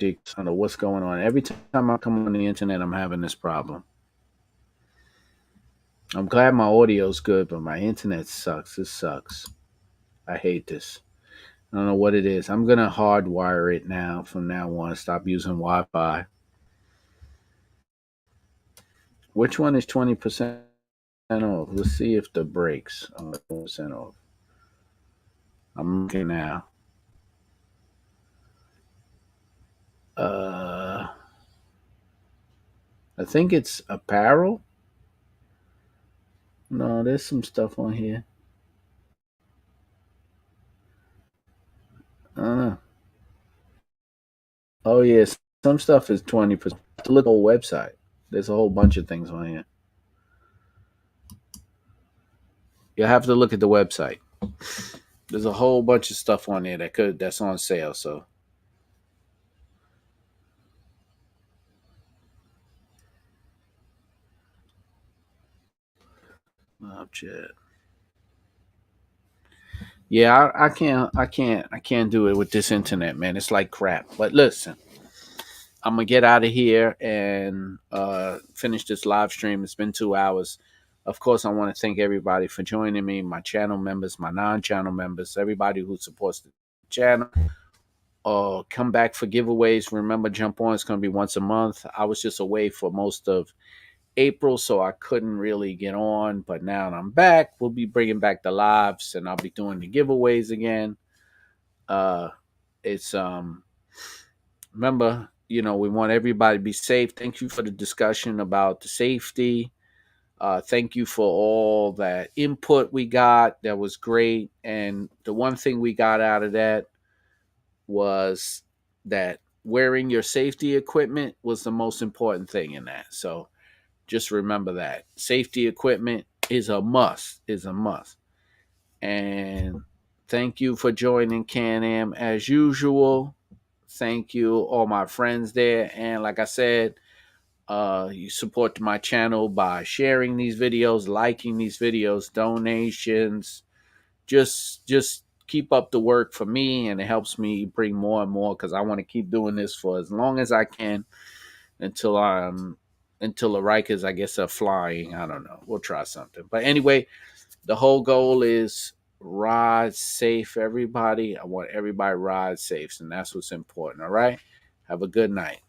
Speaker 1: I don't know what's going on. Every time I come on the internet, I'm having this problem. I'm glad my audio's good, but my internet sucks. This sucks. I hate this. I don't know what it is. I'm gonna hardwire it now. From now on, stop using Wi-Fi. Which one is 20% off? Let's see if the brakes are 20% off. I'm looking now. Uh, I think it's apparel. No, there's some stuff on here. Uh, oh yes, some stuff is 20%. To look at the whole website. There's a whole bunch of things on here. You have to look at the website. There's a whole bunch of stuff on there that's on sale. So Snapchat. Yeah, I can't do it with this internet, man. It's like crap. But listen, I'm gonna get out of here and finish this live stream. It's been 2 hours. Of course, I want to thank everybody for joining me, my channel members, my non-channel members, everybody who supports the channel. Come back for giveaways. Remember, Jump On is going to be once a month. I was just away for most of April, so I couldn't really get on. But now that I'm back, we'll be bringing back the lives, and I'll be doing the giveaways again. It's remember, we want everybody to be safe. Thank you for the discussion about the safety. Thank you for all that input we got. That was great. And the one thing we got out of that was that wearing your safety equipment was the most important thing in that. So just remember that safety equipment is a must, And thank you for joining Can-Am as usual. Thank you, all my friends there. And like I said, you support my channel by sharing these videos, liking these videos, donations. Just keep up the work for me, and it helps me bring more and more because I want to keep doing this for as long as I can until until the Rikers, I guess, are flying. I don't know. We'll try something. But anyway, the whole goal is ride safe, everybody. I want everybody ride safe, and that's what's important. All right. Have a good night.